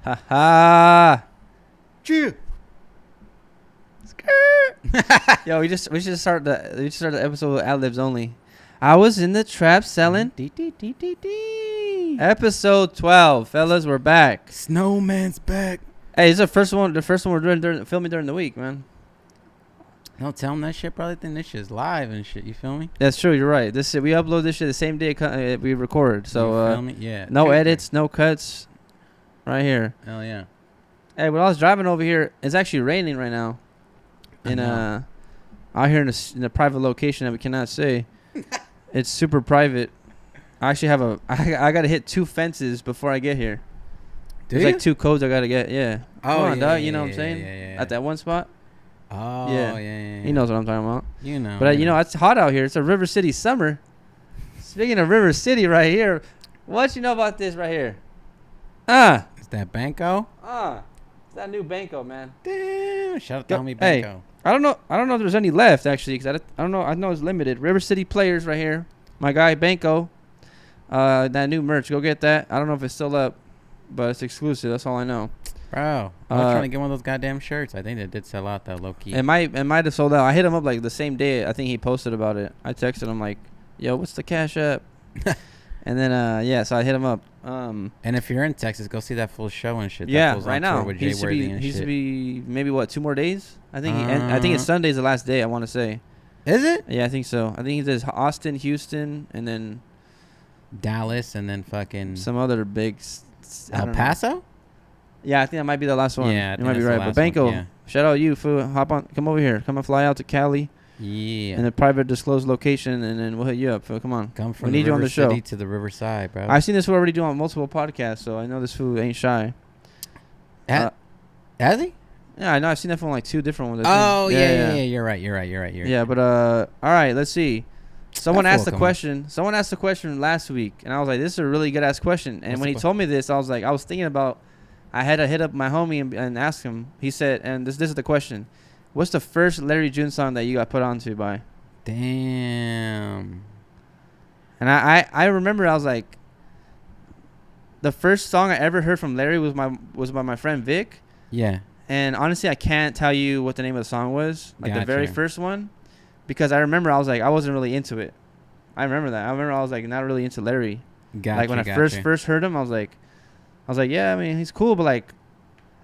Ha ha. Cheer. Yo, we should start the episode with ad-libs only. I was in the trap selling. Episode 12, fellas, we're back. Snowman's back. Hey, it's the first one we're doing filming during the week, man. Don't tell them that shit. Probably think this shit's live and shit. You feel me? That's true. You're right. This we upload this shit the same day we record. So you feel me? Yeah. No True. edits, no cuts. Right here. Hell yeah. Hey, when I was driving over here, it's actually raining right now. Out here in a private location that we cannot say. It's super private. I actually have I gotta hit 2 fences before I get here. There's like 2 codes I gotta get. Yeah. Oh, come on, yeah, dog. yeah, You know what I'm yeah, saying? yeah. At that one spot. Oh, yeah. He knows what I'm talking about. You know. But you know, it's hot out here. It's a River City summer. Speaking of River City, right here, what you know about this right here? Is that Banco? It's that new Banco, man. Damn! Shout out to homie Hey, Banco. I don't know if there's any left actually, because I don't know. I know it's limited. River City players right here. My guy Banco. That new merch. Go get that. I don't know if it's still up, but it's exclusive. That's all I know. Bro, I was trying to get one of those goddamn shirts. I think they did sell out though, low key. It might have sold out. I hit him up like the same day. I think he posted about it. I texted him like, "Yo, what's the Cash App?" And then so I hit him up. And if you're in Texas, go see that full show and shit. Yeah, that right now. with He Jay Worthy and used to shit. be maybe 2 more days. I think I think it's Sunday's the last day. I want to say. Is it? Yeah, I think so. I think he does Austin, Houston, and then Dallas, and then fucking some other big. El Paso. Yeah, I think that might be the last one. Yeah, I you think might be that's the right. But last Banco, one, yeah. shout out you, fool. Hop on, come over here. Come and fly out to Cali. Yeah. In a private disclosed location, and then we'll hit you up, fool. Come on. Come from we need you on the show. City to the Riverside, bro. I've seen this fool already do on multiple podcasts, so I know this fool ain't shy. Has he? Yeah, I know. I've seen that from like 2 different ones. Oh, yeah. You're right. Yeah, but all right. Let's see. Someone That asked the fool, come question. Someone asked the question last week, and I was like, "This is a really good ass question." And What's when the he told me this, I was like, I was thinking about. I had to hit up my homie and ask him. He said, and this is the question: what's the first Larry June song that you got put onto by? Damn. And I remember I was like, the first song I ever heard from Larry was by my friend Vic. Yeah. And honestly, I can't tell you what the name of the song was, like the very Gotcha. first one, because I remember I was like, I wasn't really into it. I remember that. I remember I was like not really into Larry. Gotcha. Like when I first heard him, I was like, yeah, I mean he's cool, but like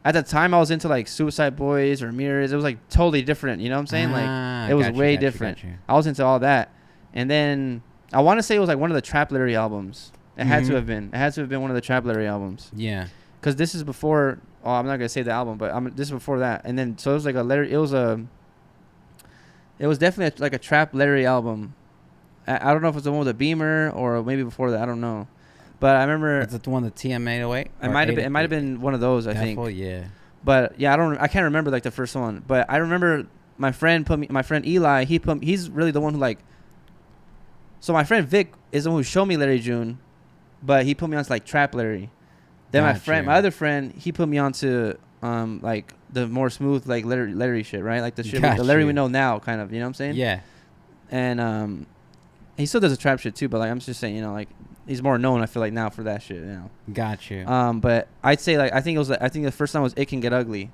at the time I was into like Suicide Boys or Mirrors. It was like totally different. You know what I'm saying? Like it was way different. I was into all that, and then I want to say it was like one of the Trap Larry albums. It had to have been. It had to have been one of the Trap Larry albums. Yeah. Because this is before. Oh, I'm not gonna say the album, but this is before that. And then so it was like a Larry. It was definitely like a Trap Larry album. I don't know if it's the one with the Beamer or maybe before that. I don't know. But I remember Is it the one, the TM808? it might have been one of those. I think. Yeah. But yeah, I can't remember like the first one. But I remember my friend Eli. He's really the one who like. So my friend Vic is the one who showed me Larry June, but he put me on to like Trap Larry. Then my other friend, he put me on to like the more smooth like Larry shit, right? Like the shit, the Larry we know now, kind of. You know what I'm saying? Yeah. And he still does the trap shit too, but like I'm just saying, you know, like he's more known. I feel like now for that shit, you know. Got you. But I'd say like I think the first time was It Can Get Ugly.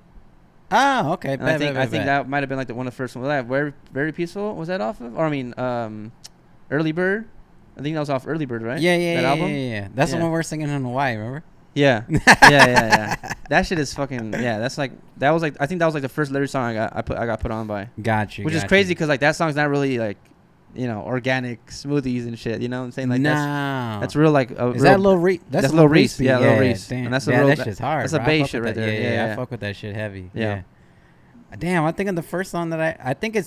Oh, okay. I think that might have been like one of the first ones. Was that very peaceful? Was that off of? Or I mean, Early Bird. I think that was off Early Bird, right? Yeah. That album. Yeah. That's the one we're singing in Hawaii. Remember? Yeah. yeah. That shit is fucking. Yeah, that's like that was like I think that was like the first Larry song I got put on by. Got you. Which is crazy because like that song's not really like, you know, organic smoothies and shit. You know what I'm saying? Like that's real like. Is that Lil Reese? That's Lil Reese. Yeah, Lil Reese. Damn. And that's that shit's hard. That's a bass shit right there. Yeah, I fuck with that shit heavy. Yeah. Damn, I think of the first song that I think the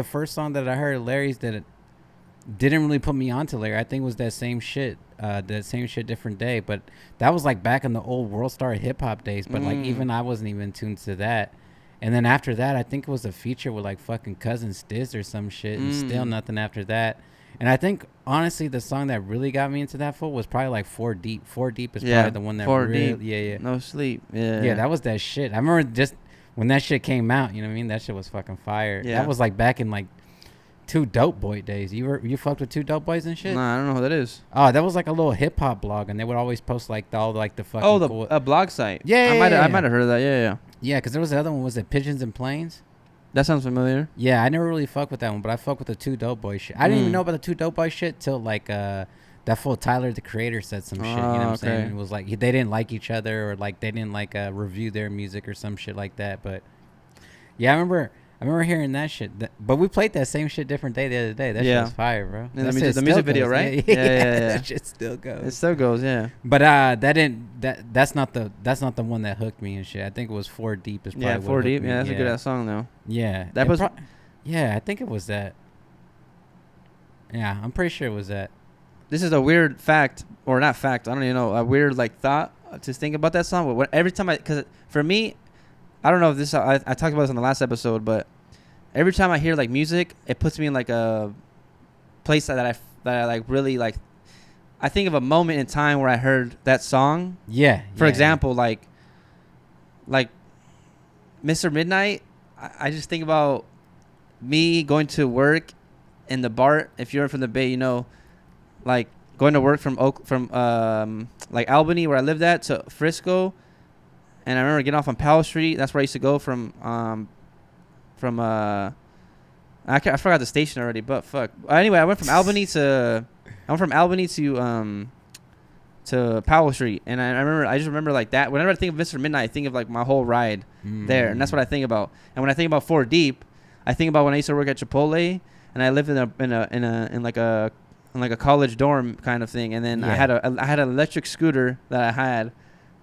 first song that I heard of Larry's that it didn't really put me onto Larry. I think it was that same shit, different day. But that was like back in the old World Star hip hop days. But like even I wasn't even tuned to that. And then after that, I think it was a feature with like fucking Cousin Stiz or some shit, and still nothing after that. And I think honestly, the song that really got me into that fool was probably like 4 Deep. 4 Deep is probably the one that really, yeah. No Sleep. Yeah. Yeah, that was that shit. I remember just when that shit came out. You know what I mean? That shit was fucking fire. Yeah. That was like back in like Two Dope Boy days. You fucked with Two Dope Boys and shit? Nah, I don't know who that is. Oh, that was like a little hip hop blog, and they would always post like all like the fucking. Oh, the cool... blog site. Yeah, I might have heard of that. Yeah. Yeah, because there was another one. Was it Pigeons and Planes? That sounds familiar. Yeah, I never really fucked with that one, but I fucked with the Two Dope Boy shit. I didn't even know about the Two Dope Boy shit till like that fool Tyler the Creator said some shit. You know what I'm saying? It was like they didn't like each other, or like they didn't like review their music or some shit like that. But yeah, I remember hearing that shit. But we played that same shit different day the other day. That shit was fire, bro. Yeah, the music video, right? Yeah. That shit still goes. It still goes, yeah. But that's not the one that hooked me and shit. I think it was 4 Deep is probably 4 Deep. Yeah, that's a good ass song though. Yeah. That was yeah, I think it was that. Yeah, I'm pretty sure it was that. This is a weird fact, or not fact, I don't even know, a weird like thought to think about that song. But every time because for me, I don't know if this, I talked about this on the last episode, but every time I hear like music, it puts me in like a place that I like really like. I think of a moment in time where I heard that song. Yeah. For example, like Mr. Midnight, I just think about me going to work in the BART. If you're from the Bay, you know, like going to work from like Albany, where I lived at, to Frisco, and I remember getting off on Powell Street. That's where I used to go from I forgot the station already, but fuck. Anyway, I went from Albany to Powell Street, and I just remember like that. Whenever I think of Mr. Midnight, I think of like my whole ride there, and that's what I think about. And when I think about 4 Deep, I think about when I used to work at Chipotle, and I lived in like a college dorm kind of thing, and then I had an electric scooter that I had,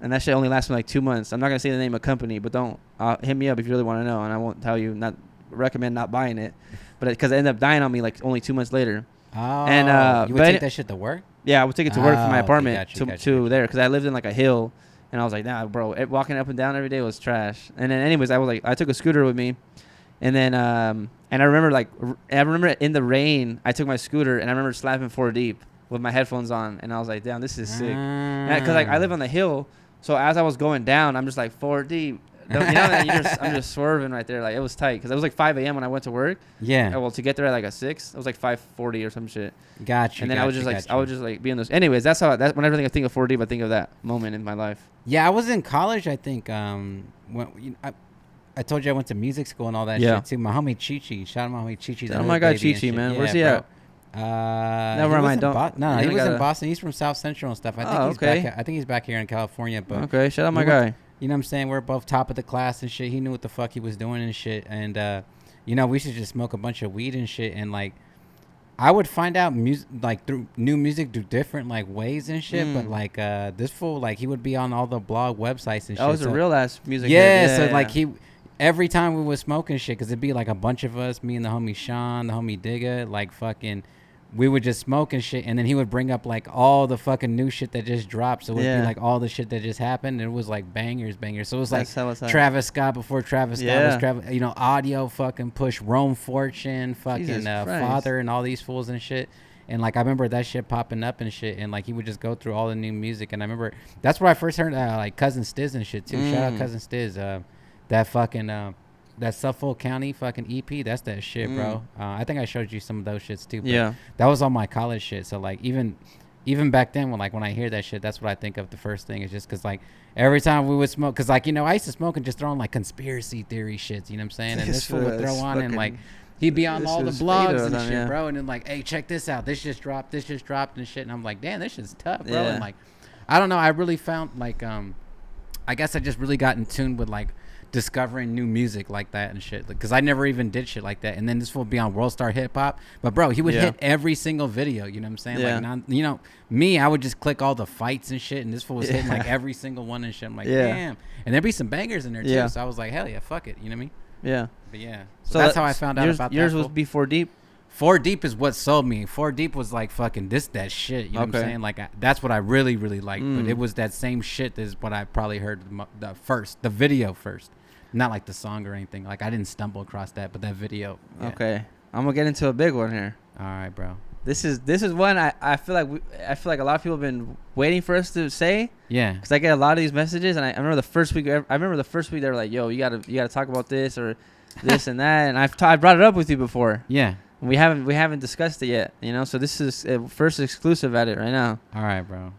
and that shit only lasted like 2 months. I'm not gonna say the name of the company, but don't hit me up if you really want to know, and I won't tell you, not recommend not buying it, but because it ended up dying on me like only 2 months later. Oh, and you would take that shit to work? Yeah, I would take it to work from my apartment to there, because I lived in like a hill, and I was like, nah, bro, walking up and down every day was trash. And then anyways, I took a scooter with me, and then and I remember in the rain, I took my scooter, and I remember slapping 4 Deep with my headphones on, and I was like, damn, this is sick. Because like I live on the hill, so as I was going down, I'm just like 4 Deep. I'm just swerving right there. Like it was tight because it was like 5 a.m. when I went to work. Yeah. Well, to get there at like a 6, it was like 5:40 or some shit. Gotcha. And then I would just like be in those. Anyways, that's whenever I think of 4 Deep, I think of that moment in my life. Yeah, I was in college. I think when I told you I went to music school and all that shit too. My homie Chi-Chi, shout out my homie Chi-Chi. Oh my god, Chi-Chi, man, where's he at? Never mind. He was in Boston. He's from South Central and stuff. I think he's back here in California. But okay, shout out my guy. You know what I'm saying? We're both top of the class and shit. He knew what the fuck he was doing and shit. And, you know, we should just smoke a bunch of weed and shit. And, like, I would find out music, like, through new music through different, like, ways and shit. But, like, this fool, like, he would be on all the blog websites and shit. Oh, it was a real-ass music. Yeah, so, like, every time we was smoking shit, because it'd be, like, a bunch of us, me and the homie Sean, the homie Digga, like, fucking... We would just smoke and shit, and then he would bring up like all the fucking new shit that just dropped. So it would be like all the shit that just happened. And it was like bangers. So it was like Travis Scott before Travis Scott was Travis. You know, Audio fucking push Rome Fortune, fucking Father, and all these fools and shit. And like I remember that shit popping up and shit, and like he would just go through all the new music. And I remember that's where I first heard like Cousin Stiz and shit too. Shout out Cousin Stiz. That fucking that Suffolk County fucking EP, that's that shit, bro. I think I showed you some of those shits too. But that was all my college shit. So like even back then, when I hear that shit, that's what I think of the first thing. Is just because like every time we would smoke, because like, you know, I used to smoke and just throw on like conspiracy theory shits. You know what I'm saying? And this fool would throw on and like he'd be on all the blogs and shit, bro. And then like, hey, check this out. This just dropped and shit. And I'm like, damn, this shit's tough, bro. And like, I don't know. I really found like I guess I just really got in tune with like discovering new music like that and shit, because I never even did shit like that. And then this will be on World Star Hip Hop, but bro, he would hit every single video. You know what I'm saying? Like, you know, me, I would just click all the fights and shit, and this fool was hitting like every single one and shit. I'm like, damn. And there'd be some bangers in there too. So I was like, hell yeah, fuck it. You know what I mean? Yeah. But yeah. So that's how I found out about yours. That was before Deep. 4 Deep is what sold me. 4 Deep was like fucking that shit. You know what I'm saying? Like that's what I really liked. But it was that same shit is what I probably heard the video first. Not like the song or anything. Like I didn't stumble across that, but that video. Yeah. Okay, I'm gonna get into a big one here. All right, bro. This is one I feel like a lot of people have been waiting for us to say. Yeah. Because I get a lot of these messages, and I remember the first week. they were like, "Yo, you gotta talk about this or this and that," and I brought it up with you before. Yeah. We haven't discussed it yet, you know. So this is first exclusive at it right now. All right, bro.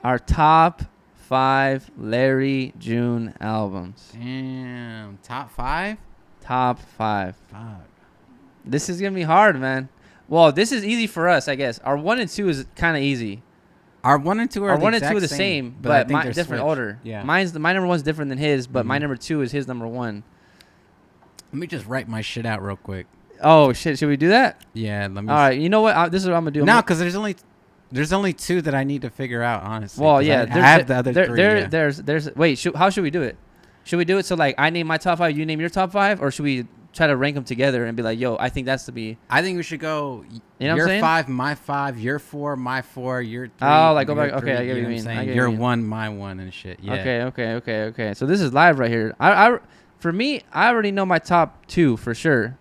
Our top 5 Larry June albums. Damn. Top 5? Top 5. Fuck. This is gonna be hard, man. Well, this is easy for us, I guess. Our 1 and 2 is kind of easy. Our 1 and 2 are Our the 1 and 2 exact are the same, I but think they're different switched. order. Yeah. My number 1's different than his, but my Mhm. number 2 is his number 1. Let me just write my shit out real quick. Oh shit! Should we do that? Yeah, let me. All right. You know what? This is what I'm gonna do. No, because there's only 2 that I need to figure out, honestly. Well, 'cause yeah. I have the other 3. Yeah. There's. Wait. How should we do it? Should we do it so like I name my top 5, you name your top 5, or should we try to rank them together and be like, yo, I think that's to be. I think we should go. You know what I'm your saying? 5, my 5, your 4, my 4, your 3. Oh, like go your back. Okay, 3, I get what you know mean. what I'm I saying? get what Your you mean. 1, my 1, and shit. Yeah. Okay. So this is live right here. For me, I already know my top 2 for sure,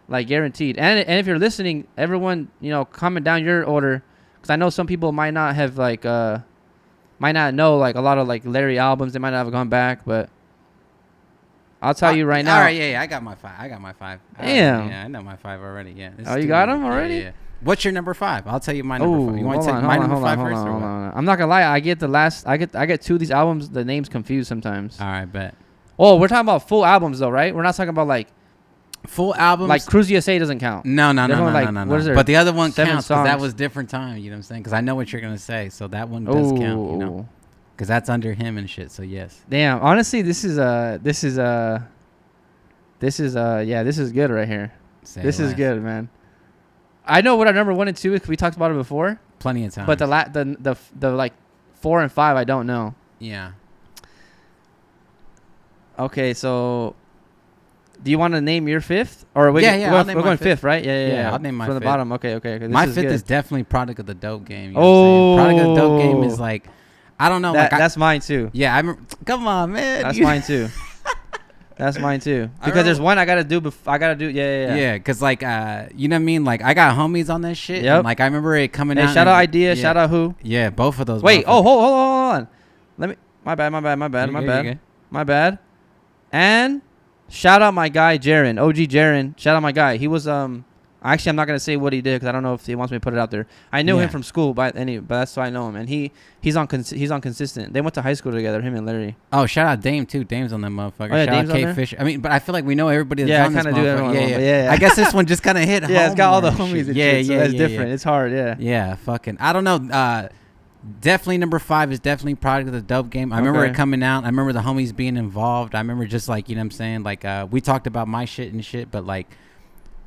like guaranteed. And if you're listening, everyone, you know, comment down your order, because I know some people might not have might not know like a lot of like Larry albums. They might not have gone back, but I'll tell you right now. All right, yeah, I got my 5. Damn. Yeah, I know my 5 already. Yeah. Oh, you got them already? Yeah. What's your number 5? I'll tell you my number 5. You want to take my number 5 first? Or what? I'm not gonna lie. I get I get 2 of these albums. The names confused sometimes. All right, bet. Oh, we're talking about full albums though, right? We're not talking about like Full albums. like Cruise USA doesn't count. No. There's only, like, what is there, But the other one 7 counts because that songs? was different time. You know what I'm saying? Because I know what you're gonna say, so that one does count. You know, Oh, because that's under him and shit. So yes. damn. Honestly, this is yeah, this is good right here. Say This is less. good, man. I know what our number 1 and 2 is. 'Cause we talked about it before. Plenty of time. But the like 4 and 5, I don't know. yeah. Okay, so do you want to name your 5th, or we Yeah, we're yeah, going, I'll name we're my going 5th. 5th, right? Yeah, I'll name my from the 5th. bottom. Okay. This My is 5th good. is definitely Product of the Dope Game. You know what I'm saying? Product of the Dope Game is like, I don't know. that's mine too. Yeah, I remember. Come on, man. That's mine too. That's mine too. Because there's one I gotta do. Yeah. Yeah, because like, you know what I mean? Like, I got homies on that shit. Yep. And, like, I remember it coming Hey, out. shout out and- Idea. Yeah. Shout out who? Yeah, both of those. Wait. motherfuckers. Hold on. Let me. My bad. You good. My bad. And shout out my guy Jaren, OG Jaren. Shout out my guy. He was actually I'm not gonna say what he did because I don't know if he wants me to put it out there. I knew Yeah. him from school, but that's why I know him. And he's on Consistent. They went to high school together. Him and Larry. Oh, shout out Dame too. Dame's on that motherfucker. Oh, yeah, shout Dame's out on Kate there? Fisher. I mean, but I feel like we know everybody that's Yeah, I on this kinda do motherfucker. everyone, Yeah. but yeah. I guess this one just kind of hit. Yeah, it's got all the home more homies and yeah, shit. yeah, So that's yeah, different. It's hard. Yeah. Yeah, fucking. I don't know. Definitely number 5 is definitely Product of the Dope Game. I remember Okay. it coming out. I remember the homies being involved. I remember just like, you know what I'm saying? Like, we talked about my shit and shit, but like,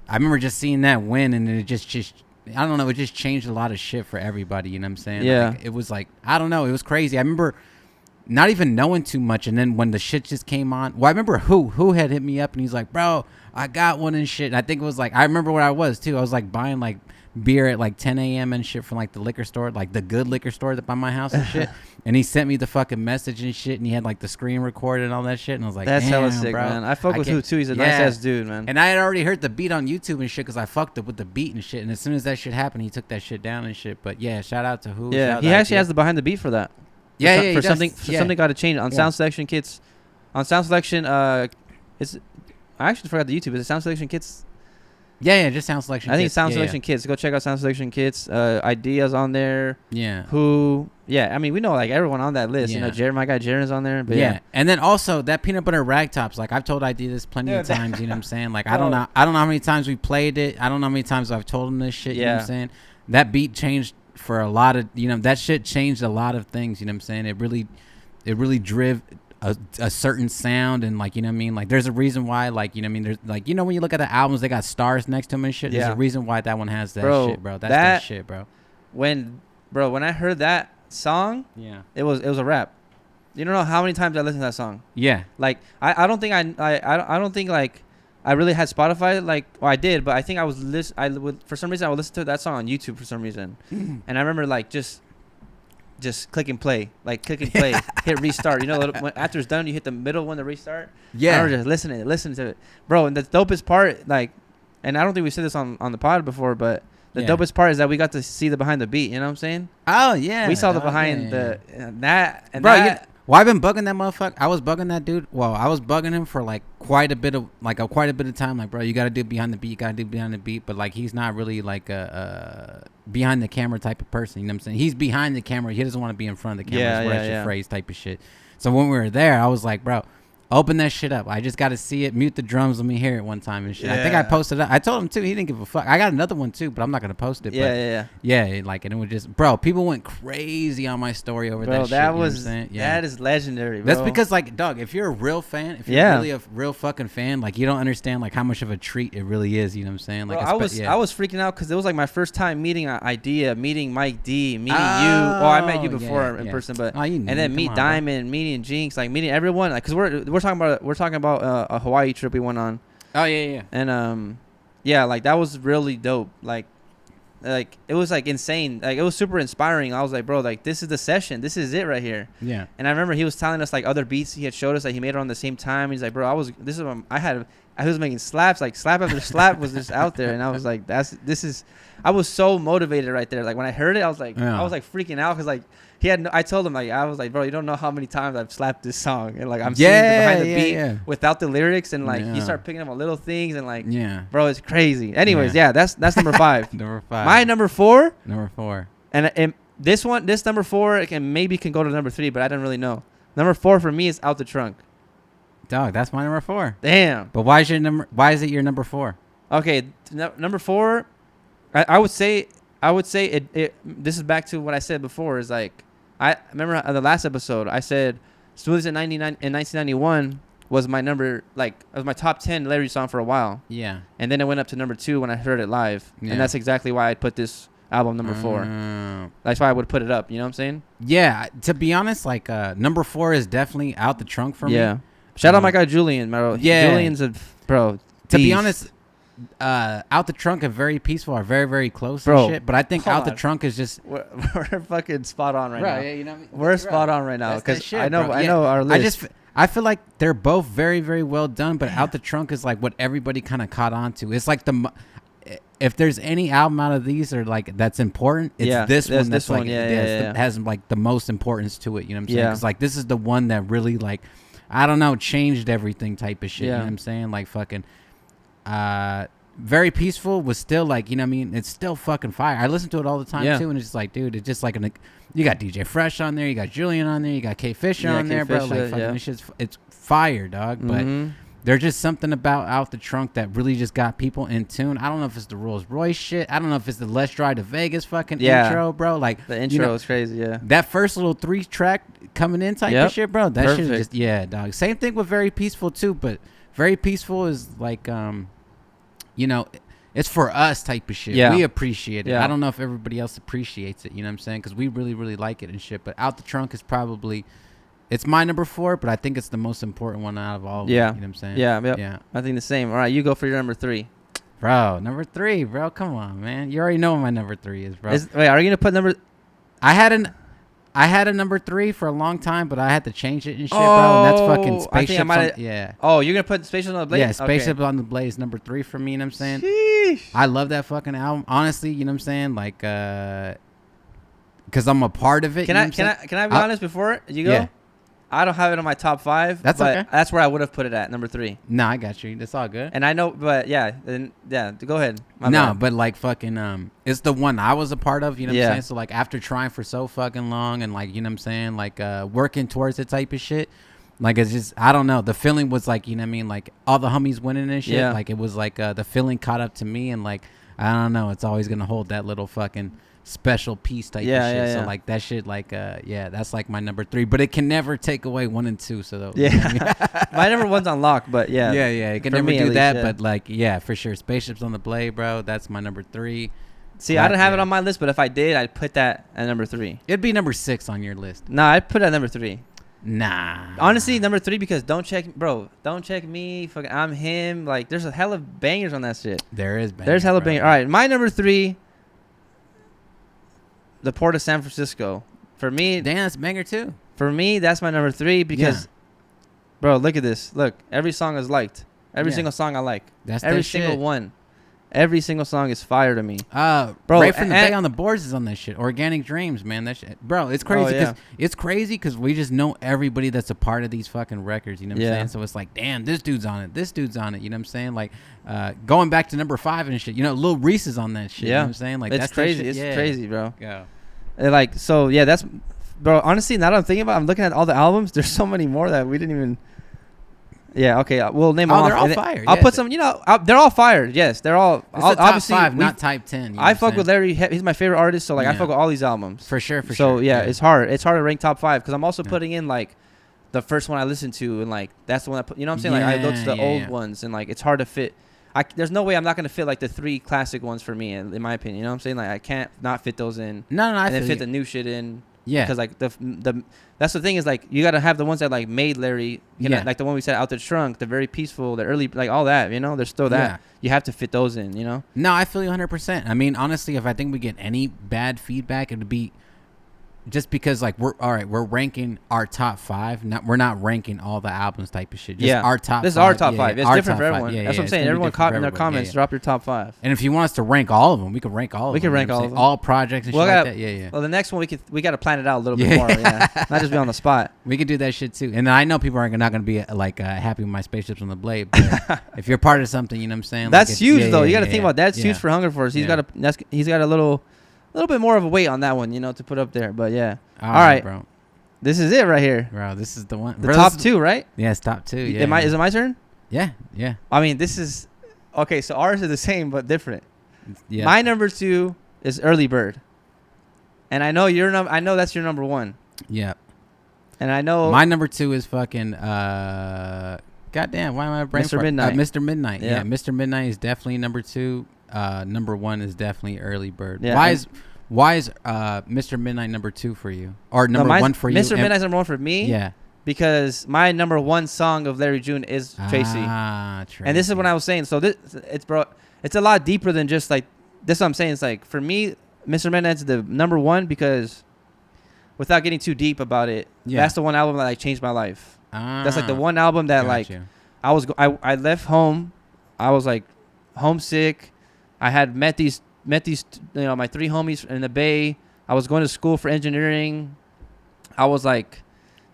I remember just seeing that win and it just I don't know, it just changed a lot of shit for everybody, you know what I'm saying? Yeah. Like, it was like, I don't know, it was crazy. I remember not even knowing too much, and then when the shit just came on, well, I remember who had hit me up and he's like, bro, I got one and shit. And I think it was like, I remember where I was too. I was like buying like beer at like 10 a.m. and shit from like the liquor store, like the good liquor store by my house and shit. And he sent me the fucking message and shit, and he had like the screen recorded and all that shit. And I was like, That's hella damn, sick, bro. man. I fuck with can't- who too. He's a Yeah. nice ass dude, man. And I had already heard the beat on YouTube and shit because I fucked up with the beat and shit. And as soon as that shit happened, he took that shit down and shit. But yeah, shout out to who. Yeah, shout he out actually to- has the behind the beat for that. Yeah, for, yeah, he for does. something Yeah. something got to change on Yeah. Sound Selection Kits. On Sound Selection, it's I actually forgot the YouTube. Is it Sound Selection Kits? Yeah, just Sound Selection. I think Kits. it's Sound Yeah, Selection Kits. Go check out Sound Selection Kits. Ideas on there. Yeah. Who? Yeah, I mean we know like everyone on that list. You know, Yeah. Jared, my guy Jaren's on there. But Yeah. yeah, And then also that peanut butter rag tops, like I've told ID this plenty of Yeah. times, you know what I'm saying? Like Oh. I don't know how many times we played it. I don't know how many times I've told him this shit, you know what Yeah. I'm saying? That beat changed for a lot of, you know, that shit changed a lot of things, you know what I'm saying? It really driv a certain sound, and like, you know what I mean? Like there's a reason why, like, you know what I mean? There's like, you know, when you look at the albums, they got stars next to them and shit. There's Yeah. a reason why that one has that Bro, shit, bro. That's that shit, bro. when I heard that song, Yeah. it was a rap. You don't know how many times I listened to that song. Yeah. Like I don't think I don't think like I really had Spotify like well I did, but I think I was for some reason I would listen to that song on YouTube for some reason. And I remember like just click and play, hit restart. You know, when after it's done, you hit the middle one to restart. Yeah. I remember just listening to it, bro. And the dopest part, like, and I don't think we said this on the pod before, but the Yeah. dopest part is that we got to see the behind the beat. You know what I'm saying? Oh yeah. We saw the dog, behind yeah. the that and Bro, that. Well, I've been bugging that motherfucker. I was bugging that dude. Well, I was bugging him for like quite a bit of time. Like, bro, you gotta do behind the beat. You gotta do behind the beat. But like, he's not really like a behind the camera type of person. You know what I'm saying? He's behind the camera. He doesn't want to be in front of the camera. Yeah, That's your phrase type of shit. So when we were there, I was like, bro, open that shit up. I just got to see it. Mute the drums. Let me hear it one time and shit. Yeah. I think I posted it. I told him too. He didn't give a fuck. I got another one too, but I'm not gonna post it. Yeah. Like, and it was just, bro. People went crazy on my story over that shit. That you was know what I'm saying? Yeah. that is legendary, bro. That's because, like, dog, if you're a real fan, if you're really a real fucking fan, like, you don't understand like how much of a treat it really is. You know what I'm saying? Like, bro, I was freaking out because it was like my first time meeting Idea, meeting Mike D, meeting you. Well, I met you before in person, but and then meet Diamond, meeting Jinx, like meeting everyone, like, because we're talking about a Hawaii trip we went on. Oh yeah. And yeah, like that was really dope. Like it was like insane. Like it was super inspiring. I was like, bro, like this is the session. This is it right here. Yeah. And I remember he was telling us like other beats he had showed us that he made around the same time. He's like, bro, I was making slaps, like slap after slap was just out there, and I was like, I was so motivated right there. Like when I heard it, I was like freaking out because like I told him, like, I was like, bro, you don't know how many times I've slapped this song, and like I'm seeing behind the beat without the lyrics, and like you start picking up on little things, and like, bro, it's crazy. Anyways, that's number 5. Number 5. My number 4. Number 4. And this number 4 can go to number 3, but I don't really know. Number 4 for me is Out the Trunk. Dog, that's my number 4. Damn. But why is it your number 4? Okay, number 4, I would say it. This is back to what I said before. Is like, I remember on the last episode I said Smoothies in 1991 was my top 10 Larry song for a while. Yeah. And then it went up to number 2 when I heard it live. Yeah. And that's exactly why I put this album number 4. That's why I would put it up. You know what I'm saying? Yeah. To be honest, like number 4 is definitely Out the Trunk for me. Yeah. Shout out my guy Julian, bro. Yeah. Julian's a bro. To be honest, Out the Trunk and Very Peaceful are very, very close and shit. But I think Out the Trunk is just we're fucking spot on right now. Yeah, you know what I mean? We're spot on right now because I know our list. I feel like they're both very, very well done, but Out the Trunk is like what everybody kind of caught on to. It's like if there's any album out of these or like that's important, it's this one that's like has like the most importance to it. You know what I'm saying? Because like this is the one that really like, I don't know, changed everything type of shit. You know what I'm saying? Like fucking Very Peaceful was still like, you know what I mean? It's still fucking fire. I listen to it all the time too, and it's just like, dude, it's just like you got DJ Fresh on there, you got Julian on there, you got K Fisher on there, bro. Like fucking this shit's it's fire, dog. But there's just something about Out the Trunk that really just got people in tune. I don't know if it's the Rolls Royce shit. I don't know if it's the Let's Drive to Vegas fucking intro, bro. Like the intro is crazy, That first little 3-track coming in type of shit, bro. That shit is just dog. Same thing with Very Peaceful too, but Very Peaceful is like you know, it's for us type of shit. We appreciate it. I don't know if everybody else appreciates it, you know what I'm saying? Because we really, really like it and shit. But Out the Trunk is probably, it's my number 4, but I think it's the most important one out of all of them. You know what I'm saying? Yeah. I think the same. All right, you go for your number 3. Bro, number 3, bro. Come on, man. You already know what my number 3 is, bro. Wait, are you going to put number... I had a number 3 for a long time, but I had to change it and shit, bro. And that's fucking Spaceship. Oh, you're going to put Spaceship on the Blaze? Yeah, Spaceship on the Blaze, number 3 for me, you know what I'm saying? Sheesh. I love that fucking album. Honestly, you know what I'm saying? Like, because I'm a part of it. Can I be honest before you go? Yeah. I don't have it on my top 5. That's okay. That's where I would have put it at, number 3. No, I got you. That's all good. And I know, but go ahead. But like fucking, it's the one I was a part of, you know what I'm saying? So like after trying for so fucking long and like, you know what I'm saying? Like working towards it type of shit. Like it's just, I don't know. The feeling was like, you know what I mean? Like all the homies winning and shit. Yeah. Like it was like the feeling caught up to me and like, I don't know. It's always going to hold that little fucking special piece type of shit. So like that shit, like that's like my number 3, but it can never take away 1 and 2. So though, my number 1's on lock, but it can never do that. But like for sure, Spaceships on the Blade, bro. That's my number 3. See, I don't have it on my list, but if I did, I'd put that at number 3. It'd be number 6 on your list. Nah, I'd put it at number 3. Nah, honestly, number 3 because Don't Check Me, fucking I'm Him. Like there's a hell of bangers on that shit. There's hella bangers. All right, my number 3. The Port of San Francisco. For me... Damn, that's a banger too. For me, that's my number 3 because... Bro, look at this. Look, every song is liked. Every single song I like. That's every single one. Every single song is fire to me. Bro, right from the Bay on the Boards is on that shit. Organic Dreams, man. That shit, bro. It's crazy because it's crazy because we just know everybody that's a part of these fucking records. You know what I'm saying? So it's like, damn, this dude's on it. This dude's on it. You know what I'm saying? Like, going back to number 5 and shit. You know, Lil Reese is on that shit. You know what I'm saying? Like, it's that's crazy. It's crazy, bro. Yeah. Like, so yeah, that's, bro. Honestly, now that I'm thinking about, I'm looking at all the albums. There's so many more that we didn't even. Yeah, okay. We'll name them off. They're all fire. I'll put some, you know, they're all fired. Yes, they're all. Obviously, top 5, not type 10. I fuck with Larry. He's my favorite artist, so like I fuck with all these albums. For sure. So yeah, it's hard. It's hard to rank top 5 because I'm also putting in like the first one I listened to and like that's the one I put. You know what I'm saying? Like I go to the old ones and like it's hard to fit. There's no way I'm not gonna fit like the 3 classic ones for me, in my opinion. You know what I'm saying? Like I can't not fit those in. No, and then fit the new shit in. Yeah, because like the that's the thing is like you gotta have the ones that like made Larry, like the one we said Out the Trunk, the very peaceful, the early, like all that, you know, there's still that you have to fit those in, you know. No, I feel you 100%. I mean, honestly, if I think we get any bad feedback, it'd be just because like we're ranking our top 5. We're not ranking all the albums type of shit. Just our top. This 5. Is our top 5. It's different for everyone. Yeah, that's what I'm saying. Everyone in their comments drop your top 5. And if you want us to rank all of them, we can rank all of them. We can rank all of them. All projects and shit like that. Yeah. Well, the next one we got to plan it out a little bit more. Yeah. Not just be on the spot. We can do that shit too. And I know people are not going to be like happy with my Spaceships on the Blade. But if you're part of something, you know what I'm saying? That's huge though. You got to think about that. That's huge for Hunger Force. He's got a little bit more of a weight on that one, you know, to put up there. But yeah. All right, bro. This is it right here. Bro, this is the one. The top 2, right? Yeah, it's top 2. Yeah. Is it my turn? Yeah. I mean, this is okay. So ours are the same but different. Yeah. My number 2 is Early Bird, and I know I know that's your number 1. Yeah. And I know my number 2 is fucking. Goddamn, why am I brain Mr. Midnight? Mr. Midnight. Yeah, Mr. Midnight is definitely number 2. Number 1 is definitely Early Bird. Yeah, Why is Mr. Midnight number 2 for you? Or number 1 for you? Mr. Midnight's number 1 for me? Yeah. Because my number 1 song of Larry June is Tracy. Tracy. And this is what I was saying. So it's a lot deeper than just like, this is what I'm saying. It's like, for me, Mr. Midnight's the number 1 because without getting too deep about it, that's the one album that like changed my life. That's like the one album that I left home. I was like homesick. I had met these, you know, my 3 homies in the Bay. I was going to school for engineering. I was like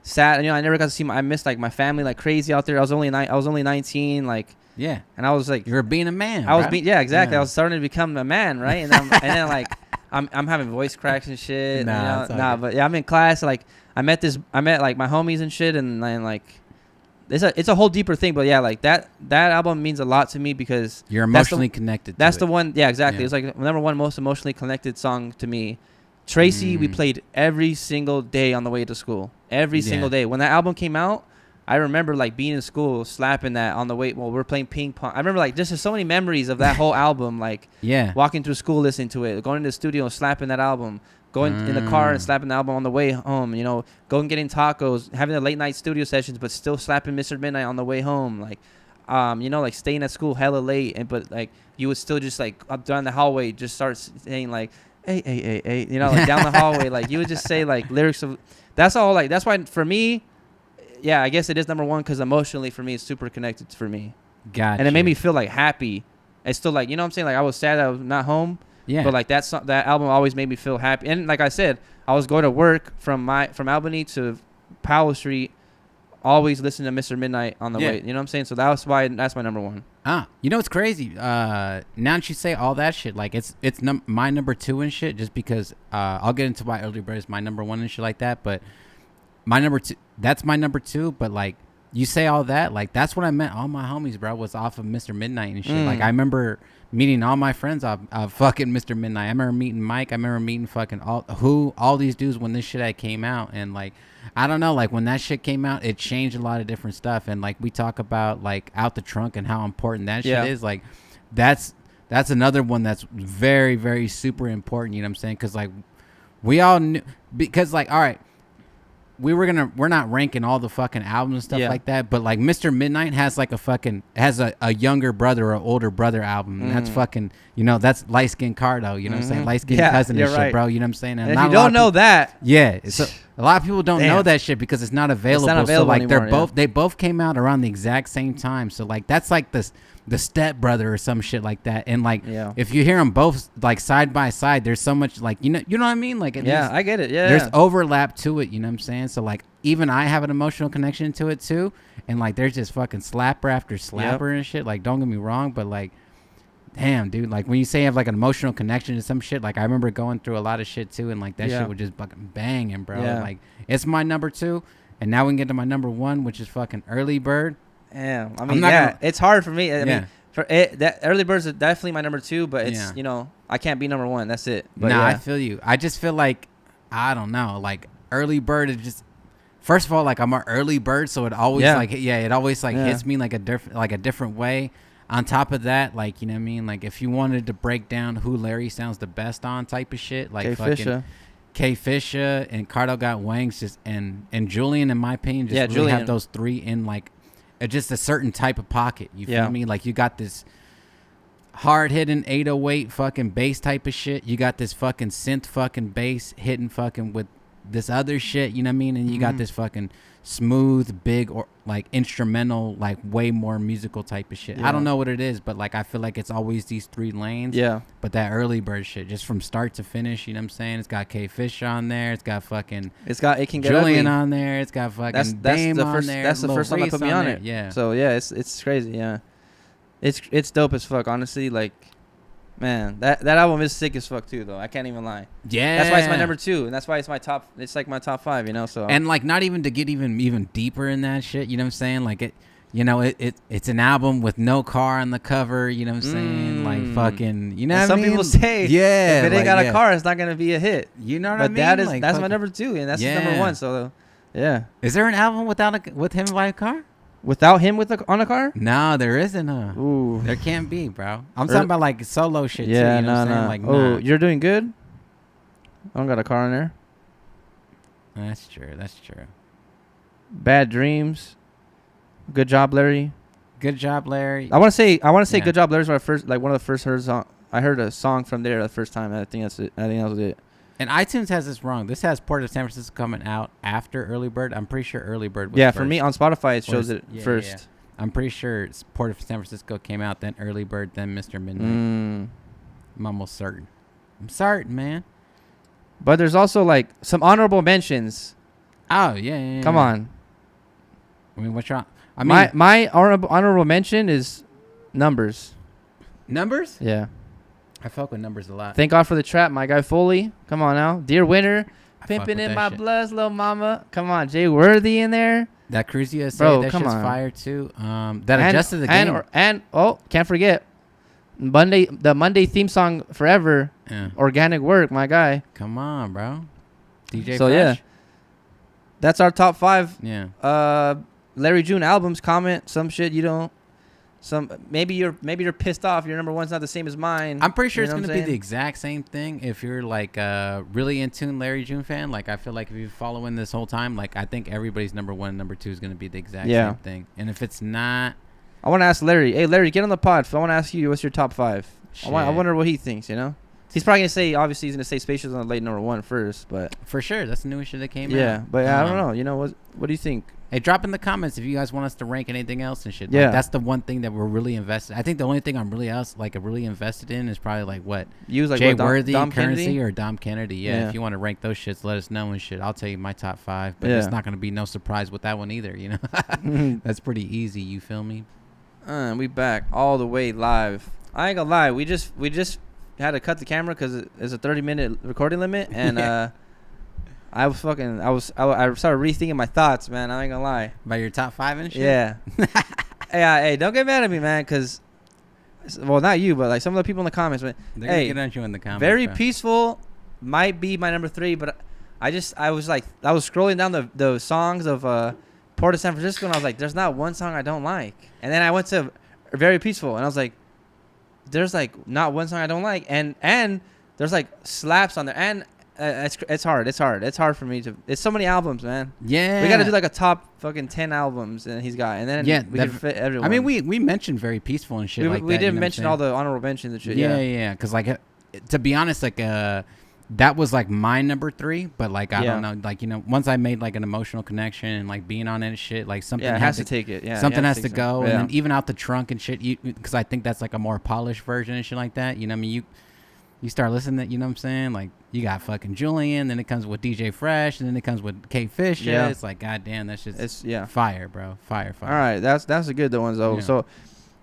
sad, you know. I never got to see I missed like my family like crazy out there. I was only 19, like and I was like, you were being a man. I was being exactly. I was starting to become a man, right? And then like I'm having voice cracks and shit. But yeah, I'm in class. Like I met like my homies and shit, and like. It's a whole deeper thing, but yeah, like that album means a lot to me because you're emotionally connected. That's the one, yeah, exactly. It's like number 1 most emotionally connected song to me. Tracy, we played every single day on the way to school. Every single day. When that album came out, I remember like being in school, slapping that on the way while we're playing ping pong. I remember like just so many memories of that whole album, like walking through school listening to it, going to the studio and slapping that album. Going in the car and slapping the album on the way home, you know, going getting tacos, having the late night studio sessions, but still slapping Mr. Midnight on the way home. Like, you know, like staying at school hella late, but like you would still just like up down the hallway, just start saying like, hey, you know, like down the hallway, like you would just say like lyrics of, that's all like, that's why for me, yeah, I guess it is number 1 because emotionally for me, it's super connected for me. Gotcha. And it made me feel like happy. It's still like, you know what I'm saying? Like I was sad that I was not home. Yeah. But like that album always made me feel happy. And like I said, I was going to work from Albany to Powell Street, always listening to Mr. Midnight on the way. You know what I'm saying? So that's why that's my number 1. You know what's crazy? Now that you say all that shit, like it's my number 2 and shit, just because I'll get into why Early Bird is my number 1 and shit like that. But my number 2, that's my number 2. But like you say all that, like that's what I meant. All my homies, bro, was off of Mr. Midnight and shit. Like I remember meeting all my friends off fucking Mr. Midnight. I remember meeting Mike. I remember meeting fucking all these dudes when this shit had came out. And like, I don't know, like when that shit came out, it changed a lot of different stuff. And like we talk about like Out the Trunk and how important that shit is. Like that's another one that's very, very super important. You know what I'm saying? Because like we all knew, because like, all right, we're not ranking all the fucking albums and stuff like that, but like Mr. Midnight has like a younger brother or older brother album, and that's fucking, you know, that's Light Skin Cardo, you know what I'm saying? Light Skin Cousin and shit, right, bro, you know what I'm saying? And if you don't know that, so A lot of people don't know Damn. that shit because it's not available. available so like anymore, they both came out around the exact same time. So like that's like the Step Brother or some shit like that. And like if you hear them both like side by side, there's so much like you know what I mean? Like I get it. Yeah. There's overlap to it, you know what I'm saying? So like even I have an emotional connection to it too. And like there's just fucking slapper after slapper and shit. Like don't get me wrong, but like damn, dude, like when you say you have like an emotional connection to some shit, like I remember going through a lot of shit too, and like that shit was just fucking banging, bro. Like it's my number 2, and now we can get to my number 1, which is fucking Early Bird. Damn, I mean, it's hard for me. I mean, for it, that Early Birds is definitely my number 2, but it's you know I can't be number 1. That's it. But I feel you. I just feel like I don't know, like Early Bird is just. First of all, like I'm an early bird, so it always it always hits me like a different way. On top of that, like, you know what I mean? Like, if you wanted to break down who Larry sounds the best on type of shit, like fucking K Fisher and Cardo Got Wangs, just and Julian, in my opinion, just really have those 3 in like just a certain type of pocket. You feel me? Like, you got this hard hitting 808 fucking bass type of shit. You got this fucking synth fucking bass hitting fucking with this other shit, you know what I mean? And you got this fucking smooth, big, or like instrumental, like way more musical type of shit. I don't know what it is, but like I feel like it's always these 3 lanes. Yeah. But that Early Bird shit, just from start to finish, you know what I'm saying? It's got K Fish on there. It's got fucking. It can get Julian ugly. on there. It's got fucking. That's Dame the on first. there. That's the first one that put me on it. Yeah. So yeah, it's crazy. Yeah. It's dope as fuck. Honestly, like. Man, that album is sick as fuck too, though. I can't even lie. Yeah, that's why it's my number 2, and that's why it's my top. It's like my top 5, you know. So and like not even to get even deeper in that shit, you know what I'm saying? Like it, you know, it's an album with no car on the cover, you know what I'm saying? Like fucking, you know. What some I mean? people say, if it ain't got a car, it's not gonna be a hit. You know what I mean? But like, that's my number 2, and that's his number 1. So yeah. Is there an album with him by a car? Without him on a car? No, there isn't. Ooh. There can't be, bro. I'm talking about like solo shit too. You know what I'm saying? Like, oh, you're doing good? I don't got a car in there. That's true. Bad Dreams. Good Job, Larry. Good Job, Larry. I want to say Good Job, Larry is my first, like one of the first I heard a song from there the first time. And I think that's it. I think that was it. And iTunes has this wrong. This has Port of San Francisco coming out after Early Bird. I'm pretty sure Early Bird was first. For me on Spotify it shows it first. Yeah. I'm pretty sure Port of San Francisco came out, then Early Bird, then Mr. Midnight. I'm almost certain. I'm certain, man. But there's also like some honorable mentions. Oh yeah. Come on. I mean, what's wrong? I mean, my honorable mention is Numbers. Numbers? Yeah. I fuck with Numbers a lot. Thank God for the Trap, my guy Foley. Come on now. Dear Winner. Pimping in my bloods, little mama. Come on, Jay Worthy in there. That Cruise USA, bro, that come shit's on. fire too. That Adjusted the Game. And can't forget the Monday theme song Forever. Yeah. Organic Work, my guy. Come on, bro. DJ So Fresh? yeah. That's our top 5. Yeah. Larry June albums. Comment some shit you don't. Maybe you're pissed off. Your number 1's not the same as mine. I'm pretty sure it's gonna be the exact same thing if you're like really in tune Larry June fan. Like I feel like if you're following this whole time, like I think everybody's number 1 and number 2 is gonna be the exact same thing. And if it's not, I want to ask Larry. Hey Larry, get on the pod. I want to ask you what's your top 5. I wonder what he thinks. You know, he's probably gonna say he's gonna say Spaceship's on the late number 1 first, but for sure that's the newest shit that came out. Yeah, but I don't know. You know what do you think? Hey, drop in the comments if you guys want us to rank anything else and shit. Yeah, like, that's the one thing that we're really invested. I think the only thing I'm really invested in is probably like what Jay Worthy, Dom Currency, Kennedy? Or Dom Kennedy. Yeah, if you want to rank those shits, let us know and shit. I'll tell you my top 5, but it's not gonna be no surprise with that one either. You know, that's pretty easy. You feel me? We back all the way live. I ain't gonna lie. We just had to cut the camera because it's a 30-minute recording limit, and I started rethinking my thoughts, man. I ain't gonna lie. About your top 5 and shit? Yeah. Hey, don't get mad at me, man, because, well, not you, but like some of the people in the comments. But they're gonna get at you in the comments. Very Peaceful might be my number 3, but I was scrolling down the songs of Port of San Francisco, and I was like, there's not one song I don't like. And then I went to Very Peaceful, and I was like, there's like not one song I don't like, and there's like slaps on there, and it's hard for me to. It's so many albums, man. Yeah, we got to do like a top fucking 10 albums, and he's got, and then we can fit everyone. I mean, we mentioned Very Peaceful and shit. We didn't mention all the honorable mentions and shit. Yeah, because like to be honest, like that was like my number 3, but like I don't know, like once I made like an emotional connection and like being on it and shit, like something it has to take it. Yeah, something has to take go, some. and then even out the trunk and shit, because I think that's like a more polished version and shit like that. I mean, you start listening to, you know what I'm saying? Like you got fucking Julian, then it comes with DJ Fresh, and then it comes with K Fish. Yeah, it's like goddamn, that's just fire, bro, fire. All right, that's a good ones though. Yeah. So.